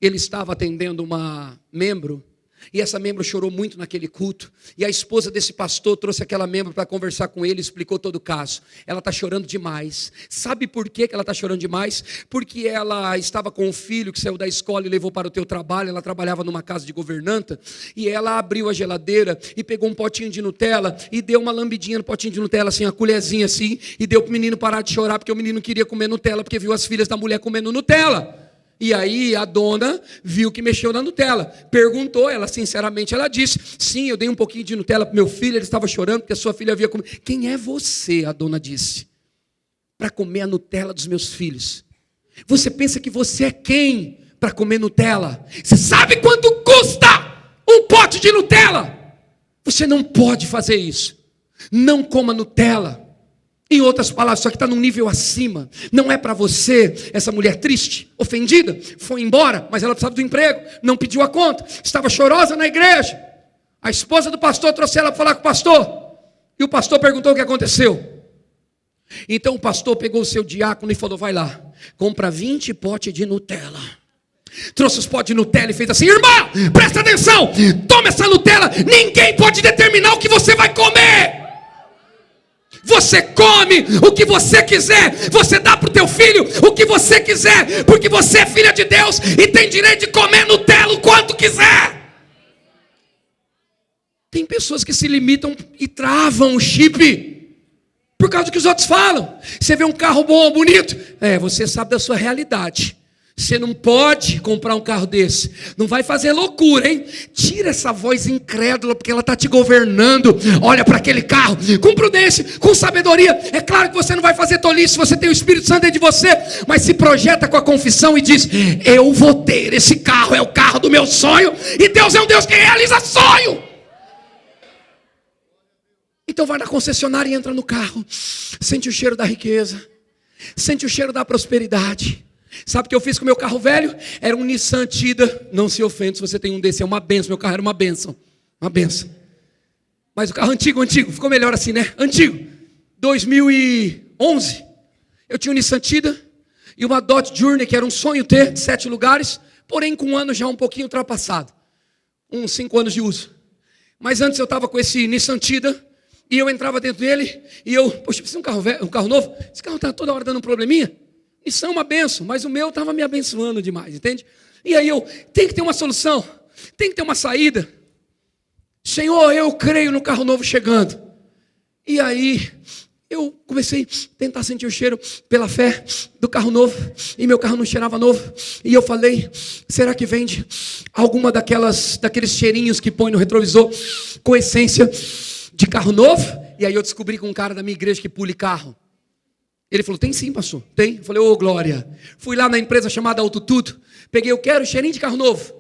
ele estava atendendo uma membro, e essa membro chorou muito naquele culto, e a esposa desse pastor trouxe aquela membro para conversar com ele, explicou todo o caso. Ela está chorando demais. Sabe por que ela está chorando demais? Porque ela estava com um filho que saiu da escola e levou para o teu trabalho. Ela trabalhava numa casa de governanta, e ela abriu a geladeira e pegou um potinho de Nutella e deu uma lambidinha no potinho de Nutella, assim, uma colherzinha assim, e deu para o menino parar de chorar, porque o menino queria comer Nutella, porque viu as filhas da mulher comendo Nutella. E aí a dona viu que mexeu na Nutella, perguntou, ela sinceramente, ela disse, sim, eu dei um pouquinho de Nutella para meu filho, ele estava chorando porque a sua filha havia comido. Quem é você, a dona disse, para comer a Nutella dos meus filhos? Você pensa que você é quem para comer Nutella? Você sabe quanto custa um pote de Nutella? Você não pode fazer isso. Não coma Nutella. Em outras palavras, isso aqui está num nível acima. Não é para você, essa mulher triste, ofendida, foi embora, mas ela precisava do emprego, não pediu a conta, estava chorosa na igreja. A esposa do pastor trouxe ela para falar com o pastor, e o pastor perguntou o que aconteceu. Então o pastor pegou o seu diácono e falou, vai lá, compra 20 potes de Nutella. Trouxe os potes de Nutella e fez assim, irmão, presta atenção, toma essa Nutella, ninguém pode determinar o que você vai comer. Você come o que você quiser, você dá para o teu filho o que você quiser, porque você é filha de Deus e tem direito de comer Nutella o quanto quiser. Tem pessoas que se limitam e travam o chip por causa do que os outros falam. Você vê um carro bom, bonito, você sabe da sua realidade. Você não pode comprar um carro desse. Não vai fazer loucura, hein? Tira essa voz incrédula, porque ela está te governando. Olha para aquele carro, com prudência, com sabedoria. É claro que você não vai fazer tolice, você tem o Espírito Santo dentro de você. Mas se projeta com a confissão e diz, eu vou ter esse carro, é o carro do meu sonho. E Deus é um Deus que realiza sonho. Então vai na concessionária e entra no carro. Sente o cheiro da riqueza. Sente o cheiro da prosperidade. Sabe o que eu fiz com o meu carro velho? Era um Nissan Tida. Não se ofenda se você tem um desse, é uma benção. Meu carro era uma benção. Uma benção. Mas o carro antigo, ficou melhor assim, né? Antigo. 2011. Eu tinha um Nissan Tida e uma Dodge Journey, que era um sonho ter, de 7 lugares. Porém com um ano já um pouquinho ultrapassado. Uns 5 anos de uso. Mas antes eu estava com esse Nissan Tida. E eu entrava dentro dele. E eu, poxa, precisa de um carro velho, um carro novo? Esse carro está toda hora dando um probleminha. Isso é uma benção, mas o meu estava me abençoando demais, entende? E aí tem que ter uma solução, tem que ter uma saída. Senhor, eu creio no carro novo chegando. E aí eu comecei a tentar sentir o cheiro pela fé do carro novo, e meu carro não cheirava novo. E eu falei, será que vende alguma daqueles cheirinhos que põe no retrovisor com essência de carro novo? E aí eu descobri com um cara da minha igreja que pule carro. Ele falou, tem sim, pastor, tem. Eu falei, glória. Fui lá na empresa chamada Autotudo, peguei, eu quero cheirinho de carro novo.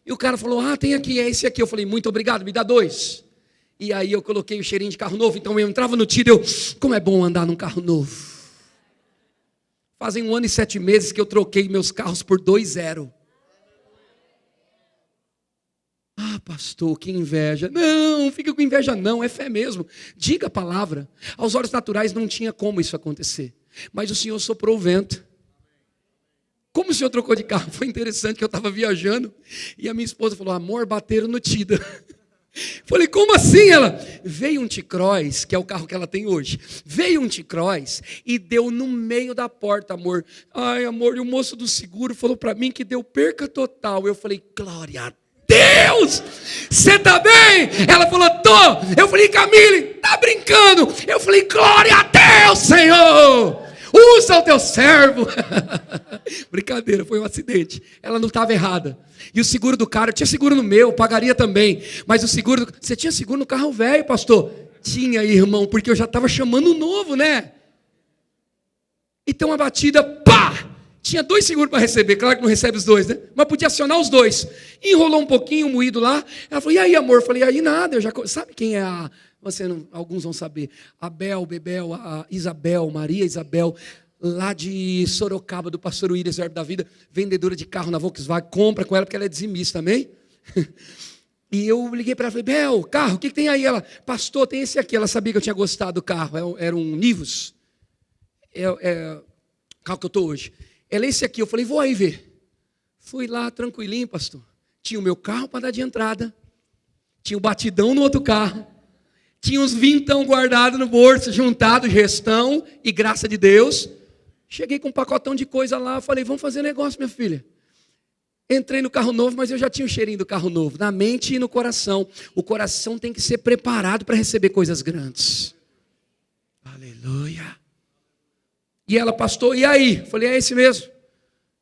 E o cara falou, tem aqui, é esse aqui. Eu falei, muito obrigado, me dá 2. E aí eu coloquei o cheirinho de carro novo, então eu entrava no Tida, como é bom andar num carro novo. Fazem 1 ano e 7 meses que eu troquei meus carros por 2.0. Pastor, que inveja. Não fica com inveja não, é fé mesmo. Diga a palavra. Aos olhos naturais não tinha como isso acontecer. Mas o Senhor soprou o vento. Como o Senhor trocou de carro? Foi interessante que eu estava viajando e a minha esposa falou, amor, bateram no Tida. Falei, como assim? Ela, veio um T-Cross, que é o carro que ela tem hoje. Veio um T-Cross e deu no meio da porta, amor. Ai, amor, e o moço do seguro falou para mim que deu perca total. Eu falei, glória a Deus, você está bem? Ela falou, tô. Eu falei, Camille, tá brincando? Eu falei, glória a Deus, Senhor. Usa o teu servo. Brincadeira, foi um acidente. Ela não estava errada. E o seguro do cara, eu tinha seguro no meu, pagaria também. Mas o seguro, você tinha seguro no carro velho, pastor? Tinha, irmão, porque eu já estava chamando um novo, né? Então a batida, pá! Tinha 2 seguros para receber, claro que não recebe os 2, né? Mas podia acionar os 2. Enrolou um pouquinho o moído lá. Ela falou, e aí, amor? Eu falei, aí nada, eu já... Sabe quem é a... alguns vão saber. A Bel, Bebel, a Isabel, Maria Isabel. lá de Sorocaba, do pastor Williams, Verbo da Vida, vendedora de carro na Volkswagen, compra com ela porque ela é dizimista, amém? E eu liguei para ela e falei, Bel, carro, o que tem aí? Ela, pastor, tem esse aqui. Ela sabia que eu tinha gostado do carro, era um Nivus, o carro que eu estou hoje. Ela, esse aqui, eu falei, vou aí ver. Fui lá, tranquilinho, pastor. Tinha o meu carro para dar de entrada, tinha o batidão no outro carro, tinha uns vintão guardados no bolso, juntado, gestão e graça de Deus. Cheguei com um pacotão de coisa lá, falei, vamos fazer negócio, minha filha. Entrei no carro novo, mas eu já tinha o cheirinho do carro novo, na mente e no coração. O coração tem que ser preparado para receber coisas grandes. Aleluia. E ela, pastor, e aí? Falei, é esse mesmo.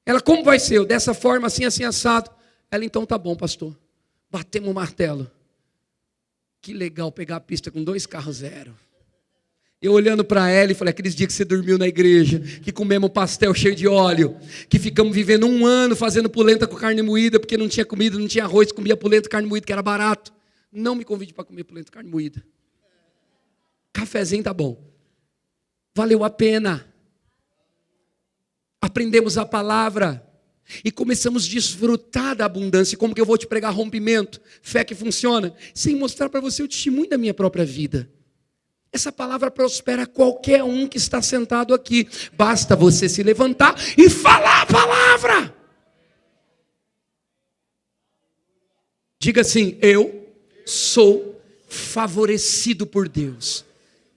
Ela, como vai ser? Eu, dessa forma, assim, assim, assado. Ela, então tá bom, pastor. Batemos o martelo. Que legal pegar a pista com 2 carros zero. Eu olhando para ela e falei, aqueles dias que você dormiu na igreja, que comemos pastel cheio de óleo, que ficamos vivendo 1 ano fazendo polenta com carne moída, porque não tinha comida, não tinha arroz, comia polenta, carne moída, que era barato. Não me convide para comer polenta, carne moída. Cafezinho tá bom. Valeu a pena. Aprendemos a palavra e começamos a desfrutar da abundância. Como que eu vou te pregar rompimento? Fé que funciona? Sem mostrar para você o testemunho da minha própria vida. Essa palavra prospera qualquer um que está sentado aqui. Basta você se levantar e falar a palavra. Diga assim, eu sou favorecido por Deus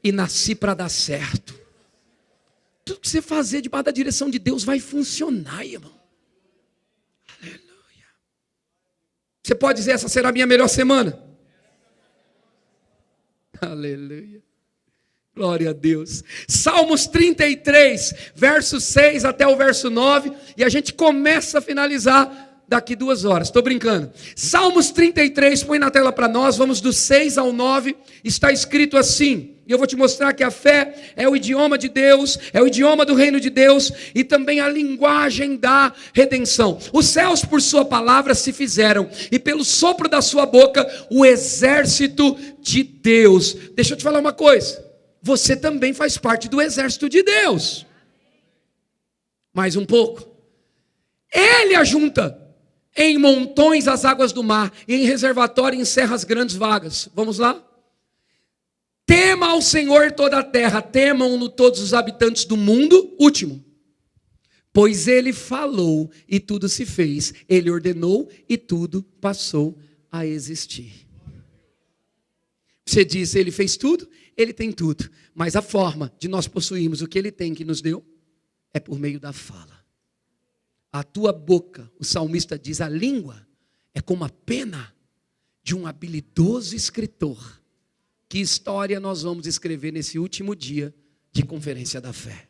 e nasci para dar certo. Tudo que você fazer debaixo da direção de Deus vai funcionar, irmão. Aleluia. Você pode dizer, essa será a minha melhor semana? Aleluia. Glória a Deus. Salmos 33, verso 6 até o verso 9. E a gente começa a finalizar daqui 2 horas. Estou brincando. Salmos 33, põe na tela para nós. Vamos do 6 ao 9. Está escrito assim. E eu vou te mostrar que a fé é o idioma de Deus, é o idioma do reino de Deus e também a linguagem da redenção. Os céus por sua palavra se fizeram e pelo sopro da sua boca o exército de Deus. Deixa eu te falar uma coisa. Você também faz parte do exército de Deus. Mais um pouco. Ele ajunta em montões as águas do mar e em reservatório encerra as grandes vagas. Vamos lá? Tema ao Senhor toda a terra, temam-no todos os habitantes do mundo. Último. Pois ele falou e tudo se fez. Ele ordenou e tudo passou a existir. Você diz, ele fez tudo? Ele tem tudo, mas a forma de nós possuirmos o que ele tem que nos deu é por meio da fala. A tua boca, o salmista diz, a língua é como a pena de um habilidoso escritor. Que história nós vamos escrever nesse último dia de conferência da fé?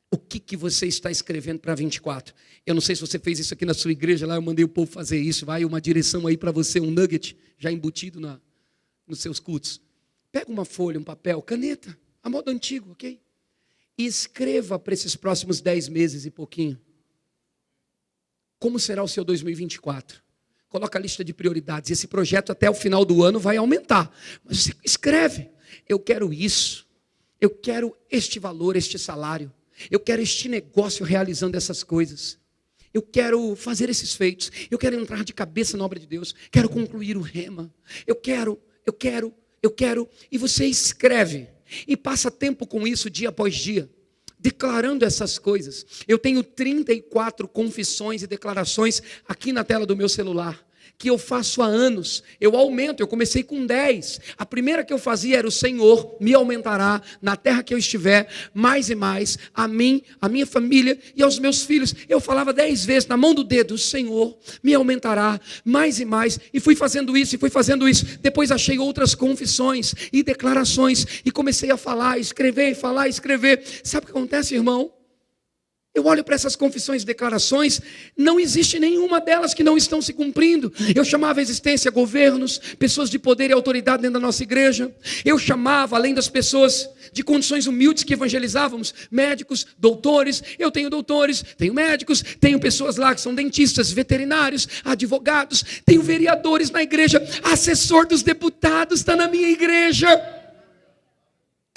O que você está escrevendo para 24? Eu não sei se você fez isso aqui na sua igreja, lá eu mandei o povo fazer isso, vai uma direção aí para você, um nugget já embutido nos seus cultos. Pega uma folha, um papel, caneta, a modo antigo, ok? E escreva para esses próximos 10 meses e pouquinho. Como será o seu 2024? Coloca a lista de prioridades. Esse projeto até o final do ano vai aumentar. Mas você escreve. Eu quero isso. Eu quero este valor, este salário. Eu quero este negócio realizando essas coisas. Eu quero fazer esses feitos. Eu quero entrar de cabeça na obra de Deus. Quero concluir o rema. Eu quero. E você escreve. E passa tempo com isso dia após dia. Declarando essas coisas. Eu tenho 34 confissões e declarações aqui na tela do meu celular. Que eu faço há anos, eu aumento, eu comecei com 10. A primeira que eu fazia era: o Senhor me aumentará na terra que eu estiver, mais e mais, a mim, a minha família e aos meus filhos. Eu falava 10 vezes na mão do dedo: o Senhor me aumentará mais e mais. E fui fazendo isso, Depois achei outras confissões e declarações e comecei a falar, escrever. Sabe o que acontece, irmão? Eu olho para essas confissões e declarações, não existe nenhuma delas que não estão se cumprindo. Eu chamava à existência governos, pessoas de poder e autoridade dentro da nossa igreja. Eu chamava, além das pessoas de condições humildes que evangelizávamos, médicos, doutores. Eu tenho doutores, tenho médicos, tenho pessoas lá que são dentistas, veterinários, advogados. Tenho vereadores na igreja, assessor dos deputados está na minha igreja.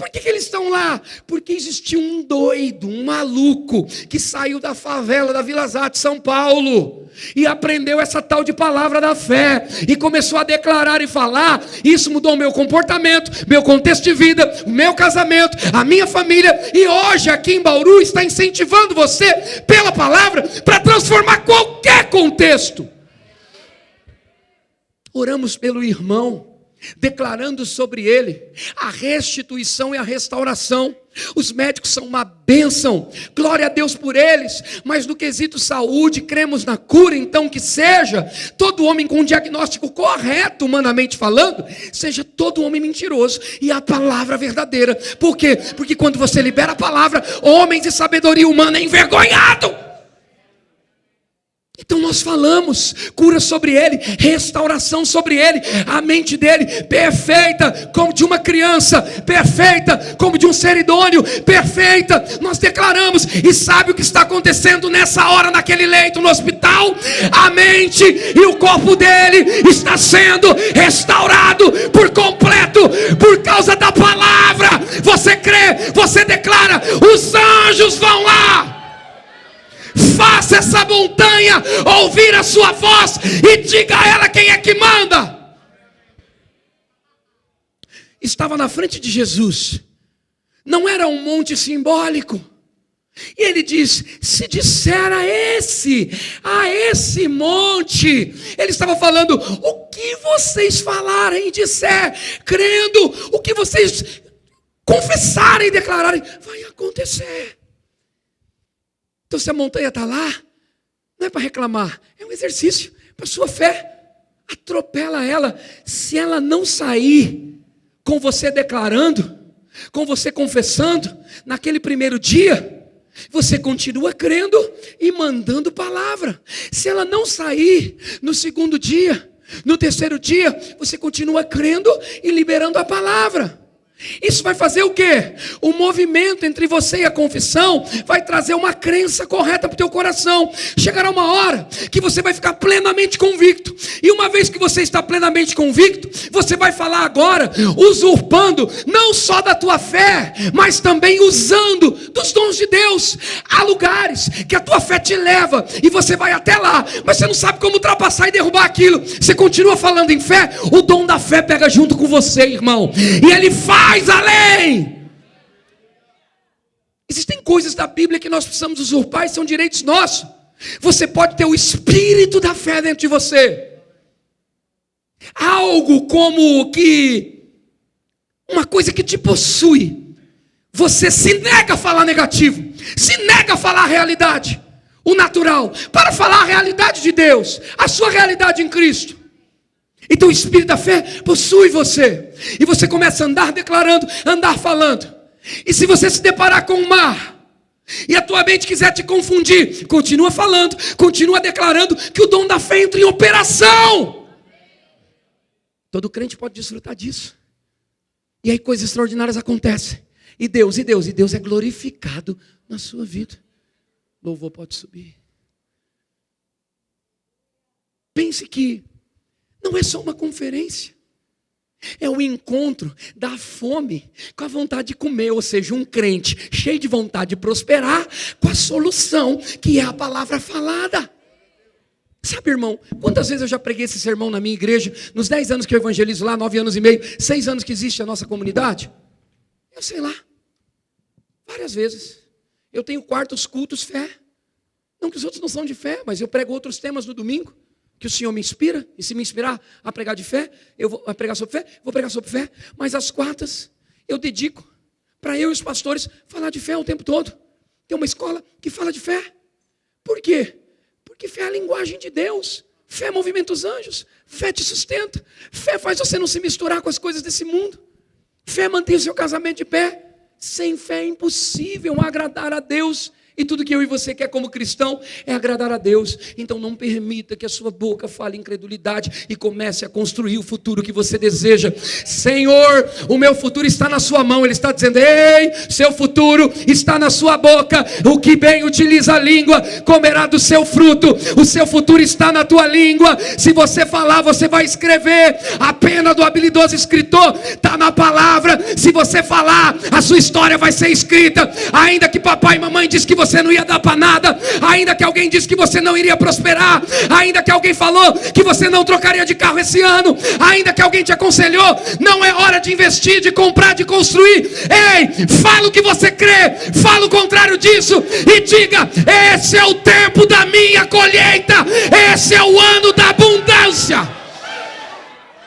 Por que eles estão lá? Porque existia um doido, um maluco, que saiu da favela da Vila Zate, São Paulo, e aprendeu essa tal de palavra da fé, e começou a declarar e falar. Isso mudou o meu comportamento, meu contexto de vida, o meu casamento, a minha família, e hoje aqui em Bauru está incentivando você, pela palavra, para transformar qualquer contexto. Oramos pelo irmão, declarando sobre ele a restituição e a restauração. Os médicos são uma bênção, glória a Deus por eles, mas no quesito saúde, cremos na cura. Então que seja todo homem com um diagnóstico correto, humanamente falando, seja todo homem mentiroso e a palavra verdadeira. Por quê? Porque quando você libera a palavra, homens de sabedoria humana é envergonhado. Então nós falamos cura sobre ele, restauração sobre ele, a mente dele perfeita como de uma criança, perfeita como de um ser idôneo, perfeita. Nós declaramos, e sabe o que está acontecendo nessa hora naquele leito no hospital? A mente e o corpo dele está sendo restaurado por completo, por causa da palavra. Você crê, você declara, os anjos vão lá. Faça essa montanha ouvir a sua voz e diga a ela quem é que manda. Estava na frente de Jesus, não era um monte simbólico, e ele diz: se disser a esse monte, ele estava falando, o que vocês falarem e disser, crendo, o que vocês confessarem e declararem, vai acontecer. Então se a montanha está lá, não é para reclamar, é um exercício para a sua fé. Atropela ela. Se ela não sair com você declarando, com você confessando, naquele primeiro dia, você continua crendo e mandando palavra. Se ela não sair no segundo dia, no terceiro dia, você continua crendo e liberando a palavra. Isso vai fazer o quê? O movimento entre você e a confissão vai trazer uma crença correta para o teu coração. Chegará uma hora que você vai ficar plenamente convicto. E uma vez que você está plenamente convicto, você vai falar agora, usurpando não só da tua fé, mas também usando dos dons de Deus. Há lugares que a tua fé te leva e você vai até lá, mas você não sabe como ultrapassar e derrubar aquilo. Você continua falando em fé, o dom da fé pega junto com você, irmão, e ele faz além. Existem coisas da Bíblia que nós precisamos usurpar e são direitos nossos. Você pode ter o espírito da fé dentro de você, algo como que uma coisa que te possui. Você se nega a falar negativo, se nega a falar a realidade, o natural, para falar a realidade de Deus, a sua realidade em Cristo. Então o espírito da fé possui você, e você começa a andar declarando, andar falando. E se você se deparar com o mar, e a tua mente quiser te confundir, continua falando, continua declarando que o dom da fé entra em operação. Todo crente pode desfrutar disso. E aí coisas extraordinárias acontecem. E Deus é glorificado na sua vida. Louvor pode subir. Pense que não é só uma conferência, é o encontro da fome com a vontade de comer, ou seja, um crente cheio de vontade de prosperar, com a solução que é a palavra falada. Sabe, irmão, quantas vezes eu já preguei esse sermão na minha igreja, nos 10 anos que eu evangelizo lá, 9 anos e meio, 6 anos que existe a nossa comunidade? Eu sei lá, várias vezes. Eu tenho quartos, cultos, fé. Não que os outros não são de fé, mas eu prego outros temas no domingo, que o Senhor me inspira, e se me inspirar a pregar de fé, eu vou pregar sobre fé, vou pregar sobre fé, mas as quartas eu dedico para eu e os pastores falar de fé o tempo todo. Tem uma escola que fala de fé. Por quê? Porque fé é a linguagem de Deus, fé movimenta os anjos, fé te sustenta, fé faz você não se misturar com as coisas desse mundo, fé mantém o seu casamento de pé. Sem fé é impossível agradar a Deus. E tudo que eu e você quer como cristão é agradar a Deus. Então não permita que a sua boca fale incredulidade e comece a construir o futuro que você deseja. Senhor, o meu futuro está na sua mão. Ele está dizendo: ei, seu futuro está na sua boca. O que bem utiliza a língua comerá do seu fruto. O seu futuro está na tua língua. Se você falar, você vai escrever. A pena do habilidoso escritor está na palavra. Se você falar, a sua história vai ser escrita. Ainda que papai e mamãe dizem que você não ia dar para nada, ainda que alguém disse que você não iria prosperar, ainda que alguém falou que você não trocaria de carro esse ano, ainda que alguém te aconselhou, não é hora de investir, de comprar, de construir. Ei, fala o que você crê, fala o contrário disso e diga: esse é o tempo da minha colheita, esse é o ano da abundância.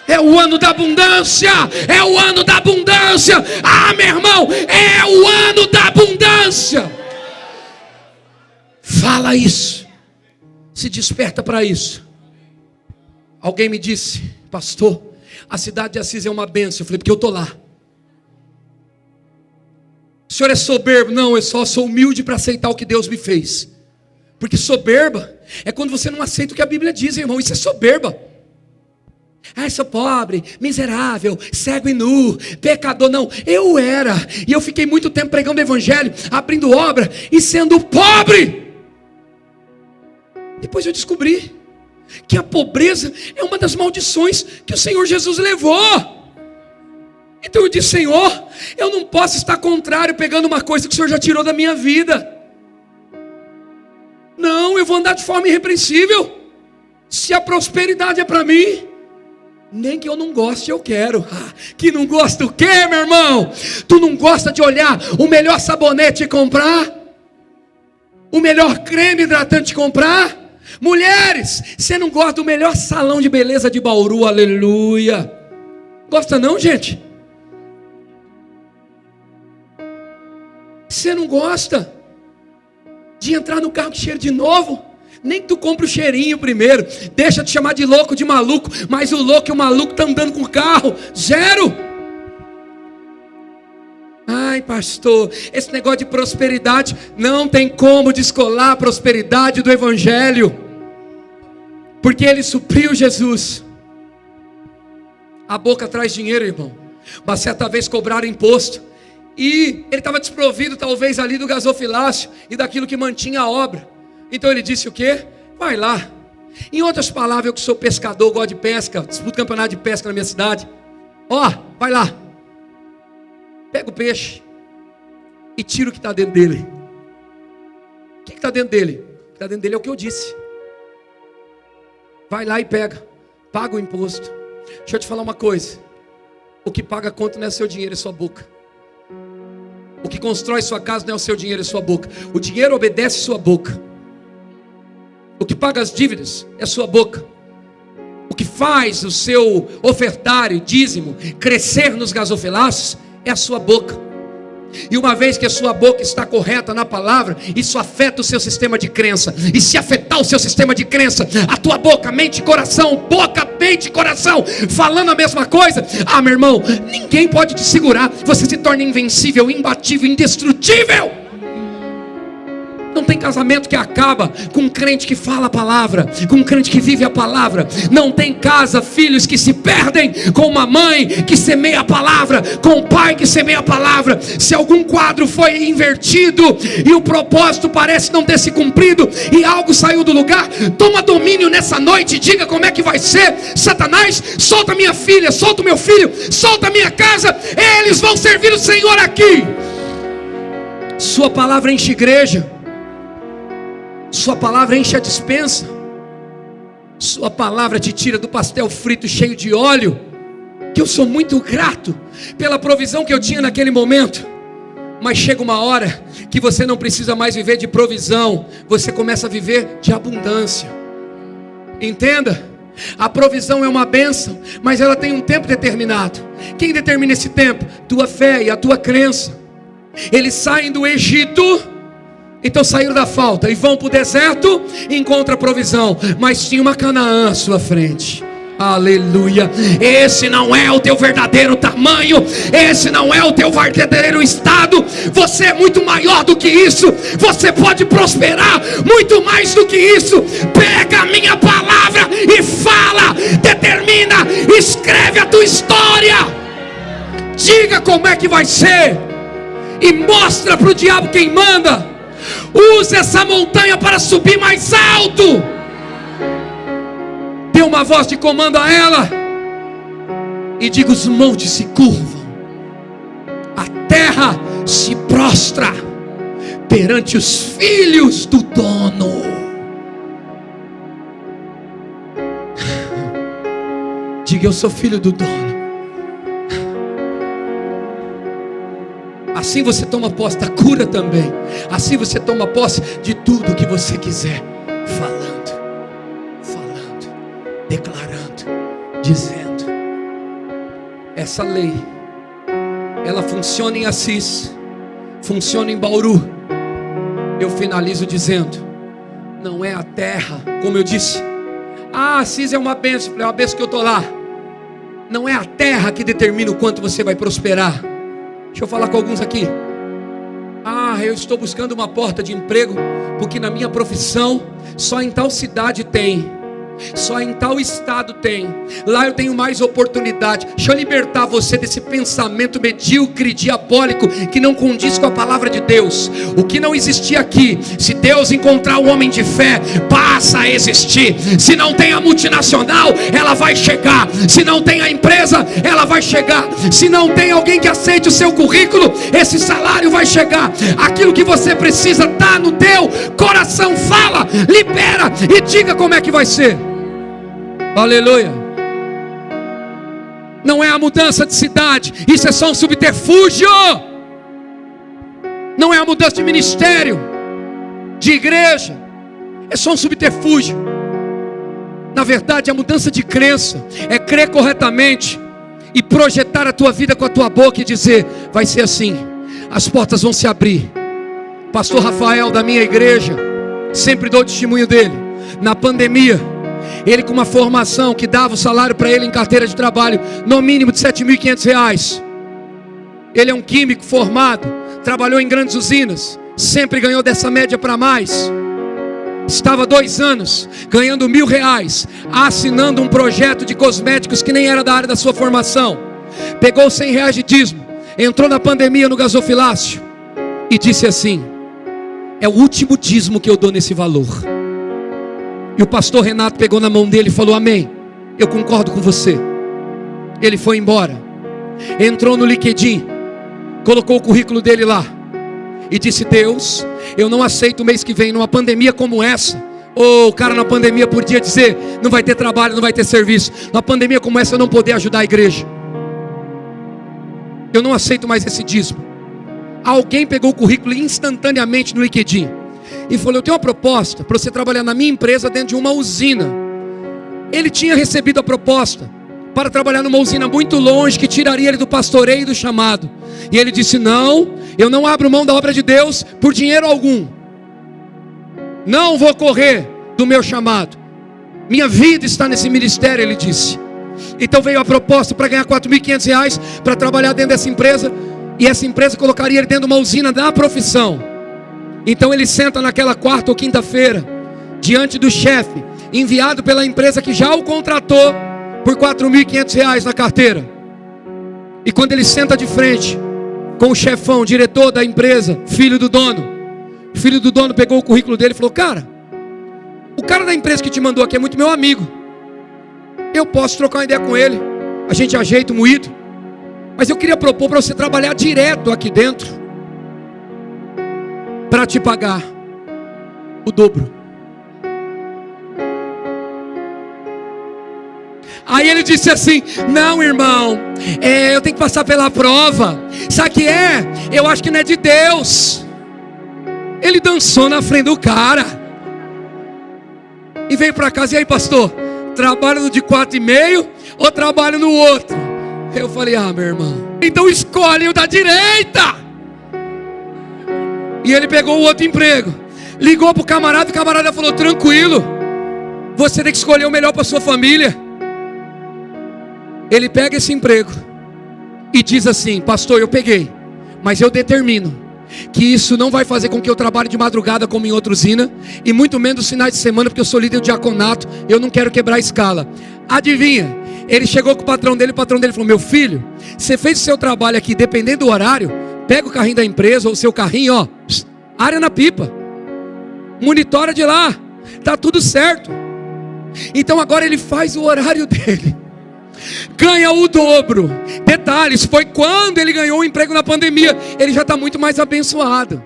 É o ano da abundância, é o ano da abundância. Ah, meu irmão, é o ano da abundância. Fala isso, se desperta para isso. Alguém me disse: pastor, a cidade de Assis é uma bênção. Eu falei: porque eu estou lá. O senhor é soberbo? Não, eu só sou humilde para aceitar o que Deus me fez. Porque soberba é quando você não aceita o que a Bíblia diz, irmão. Isso é soberba. Ah, eu sou pobre, miserável, cego e nu, pecador. Não, eu era. E eu fiquei muito tempo pregando o evangelho, abrindo obra e sendo pobre. Depois eu descobri que a pobreza é uma das maldições que o Senhor Jesus levou. Então eu disse: Senhor, eu não posso estar contrário pegando uma coisa que o Senhor já tirou da minha vida. Não, eu vou andar de forma irrepreensível. Se a prosperidade é para mim, nem que eu não goste, eu quero. Que não gosta o quê, meu irmão? Tu não gosta de olhar o melhor sabonete e comprar? O melhor creme hidratante e comprar? Mulheres, você não gosta do melhor salão de beleza de Bauru? Aleluia. Gosta não, gente? Você não gosta de entrar no carro que cheira de novo? Nem que tu compre o cheirinho primeiro. Deixa de chamar de louco, de maluco. Mas o louco e o maluco estão andando com o carro. Zero. Ai, pastor, esse negócio de prosperidade, não tem como descolar a prosperidade do evangelho. Porque ele supriu Jesus. A boca traz dinheiro, irmão. Mas certa vez cobraram imposto. E ele estava desprovido talvez ali do gasofilácio e daquilo que mantinha a obra. Então ele disse o quê? Vai lá. Em outras palavras, eu que sou pescador, gosto de pesca, disputo campeonato de pesca na minha cidade. Vai lá. Pega o peixe e tira o que está dentro dele. O que está dentro dele? O que está dentro dele é o que eu disse. Vai lá e pega. Paga o imposto. Deixa eu te falar uma coisa. O que paga a conta não é seu dinheiro, é sua boca. O que constrói sua casa não é o seu dinheiro, é sua boca. O dinheiro obedece sua boca. O que paga as dívidas é sua boca. O que faz o seu ofertário, dízimo, crescer nos gasofilácios é a sua boca. E uma vez que a sua boca está correta na palavra, isso afeta o seu sistema de crença. E se afetar o seu sistema de crença, a tua boca, mente e coração, boca, mente e coração, falando a mesma coisa, meu irmão, ninguém pode te segurar. Você se torna invencível, imbatível, indestrutível. Não tem casamento que acaba com um crente que fala a palavra, com um crente que vive a palavra. Não tem casa, filhos que se perdem com uma mãe que semeia a palavra, com um pai que semeia a palavra. Se algum quadro foi invertido e o propósito parece não ter se cumprido e algo saiu do lugar, toma domínio nessa noite e diga como é que vai ser. Satanás, solta minha filha, solta o meu filho, solta a minha casa, eles vão servir o Senhor aqui. Sua palavra enche igreja. Sua palavra enche a despensa. Sua palavra te tira do pastel frito cheio de óleo. Que eu sou muito grato pela provisão que eu tinha naquele momento. Mas chega uma hora que você não precisa mais viver de provisão. Você começa a viver de abundância. Entenda, a provisão é uma bênção, mas ela tem um tempo determinado. Quem determina esse tempo? Tua fé e a tua crença. Eles saem do Egito. Então saíram da falta e vão para o deserto e encontram a provisão. Mas tinha uma Canaã à sua frente. Aleluia. Esse não é o teu verdadeiro tamanho. Esse não é o teu verdadeiro estado. Você é muito maior do que isso. Você pode prosperar muito mais do que isso. Pega a minha palavra e fala, determina, escreve a tua história. Diga como é que vai ser e mostra para o diabo quem manda. Use essa montanha para subir mais alto. Dê uma voz de comando a ela e diga: os montes se curvam, a terra se prostra perante os filhos do dono. Diga: eu sou filho do dono. Assim você toma posse da cura também. Assim você toma posse de tudo que você quiser. Falando, declarando, dizendo. Essa lei, ela funciona em Assis, funciona em Bauru. Eu finalizo dizendo: não é a terra, como eu disse. Assis é uma bênção, é uma bênção que eu estou lá. Não é a terra que determina o quanto você vai prosperar. Deixa eu falar com alguns aqui. Eu estou buscando uma porta de emprego, porque na minha profissão, só em tal cidade tem, só em tal estado tem, lá eu tenho mais oportunidade. Deixa eu libertar você desse pensamento medíocre, diabólico, que não condiz com a palavra de Deus. O que não existia aqui, se Deus encontrar um homem de fé, passa a existir. Se não tem a multinacional, ela vai chegar. Se não tem a empresa, ela vai chegar. Se não tem alguém que aceite o seu currículo, esse salário vai chegar. Aquilo que você precisa está no teu coração. Fala, libera e diga como é que vai ser. Aleluia. Não é a mudança de cidade, isso é só um subterfúgio. Não é a mudança de ministério, de igreja, é só um subterfúgio. Na verdade, a mudança de crença é crer corretamente e projetar a tua vida com a tua boca e dizer: vai ser assim, as portas vão se abrir. Pastor Rafael da minha igreja, sempre dou testemunho dele. Na pandemia, ele com uma formação que dava o salário para ele em carteira de trabalho no mínimo de R$7.500. Ele é um químico formado, trabalhou em grandes usinas, sempre ganhou dessa média para mais. Estava 2 anos ganhando R$1.000, assinando um projeto de cosméticos que nem era da área da sua formação. Pegou R$100 de dízimo, entrou na pandemia no gasofilácio e disse assim: é o último dízimo que eu dou nesse valor. E o pastor Renato pegou na mão dele e falou: amém, eu concordo com você. Ele foi embora, entrou no LinkedIn, colocou o currículo dele lá e disse: Deus, eu não aceito o mês que vem, numa pandemia como essa. O cara na pandemia podia dizer: não vai ter trabalho, não vai ter serviço. Numa pandemia como essa eu não poder ajudar a igreja. Eu não aceito mais esse dízimo. Alguém pegou o currículo instantaneamente no LinkedIn e falou: eu tenho uma proposta para você trabalhar na minha empresa dentro de uma usina. Ele tinha recebido a proposta para trabalhar numa usina muito longe, que tiraria ele do pastoreio e do chamado. E ele disse: não, eu não abro mão da obra de Deus por dinheiro algum. Não vou correr do meu chamado. Minha vida está nesse ministério, ele disse. Então veio a proposta para ganhar R$4.500 para trabalhar dentro dessa empresa. E essa empresa colocaria ele dentro de uma usina da profissão. Então ele senta naquela quarta ou quinta-feira, diante do chefe, enviado pela empresa que já o contratou por R$4.500 na carteira. E quando ele senta de frente com o chefão, diretor da empresa, filho do dono, o filho do dono pegou o currículo dele e falou: cara, o cara da empresa que te mandou aqui é muito meu amigo, eu posso trocar uma ideia com ele, a gente ajeita o moído, mas eu queria propor para você trabalhar direto aqui dentro, para te pagar o dobro. Aí ele disse assim: não, irmão, eu tenho que passar pela prova. Sabe o que é? Eu acho que não é de Deus. Ele dançou na frente do cara e veio para casa. E aí, pastor, trabalho no de 4,5 ou trabalho no outro? Eu falei: meu irmão, então escolhe o da direita. E ele pegou o outro emprego, ligou para o camarada falou: tranquilo, você tem que escolher o melhor para sua família. Ele pega esse emprego e diz assim: pastor, eu peguei, mas eu determino que isso não vai fazer com que eu trabalhe de madrugada como em outra usina, e muito menos finais de semana, porque eu sou líder de diaconato, eu não quero quebrar a escala. Adivinha? Ele chegou com o patrão dele falou: meu filho, você fez o seu trabalho aqui, dependendo do horário, pega o carrinho da empresa ou o seu carrinho, ó, área na pipa, monitora de lá, tá tudo certo. Então agora ele faz o horário dele, ganha o dobro. Detalhes, foi quando ele ganhou o emprego na pandemia. Ele já está muito mais abençoado.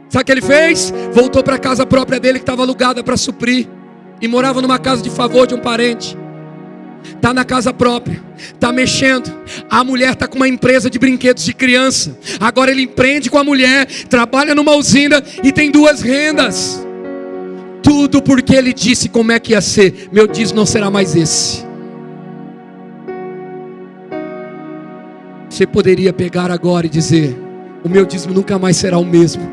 Sabe o que ele fez? Voltou para a casa própria dele, que estava alugada para suprir, e morava numa casa de favor de um parente. Está na casa própria, está mexendo. A mulher está com uma empresa de brinquedos de criança. Agora ele empreende com a mulher, trabalha numa usina e tem 2 rendas. Tudo porque ele disse como é que ia ser: meu dízimo não será mais esse. Você poderia pegar agora e dizer: o meu dízimo nunca mais será o mesmo,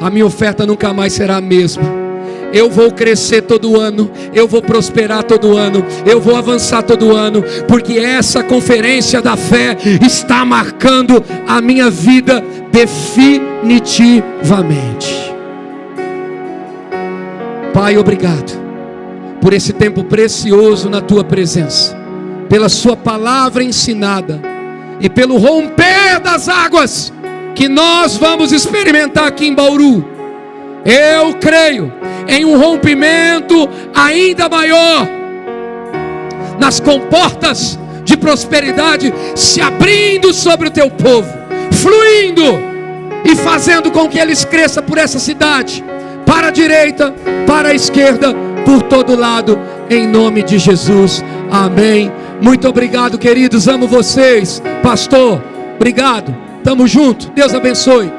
a minha oferta nunca mais será a mesma. Eu vou crescer todo ano, eu vou prosperar todo ano, eu vou avançar todo ano, porque essa conferência da fé está marcando a minha vida definitivamente. Pai, obrigado por esse tempo precioso na tua presença, pela sua palavra ensinada e pelo romper das águas que nós vamos experimentar aqui em Bauru. Eu creio em um rompimento ainda maior, nas comportas de prosperidade se abrindo sobre o teu povo, fluindo e fazendo com que eles cresçam por essa cidade, para a direita, para a esquerda, por todo lado, em nome de Jesus, amém. Muito obrigado, queridos, amo vocês. Pastor, obrigado, tamo junto, Deus abençoe.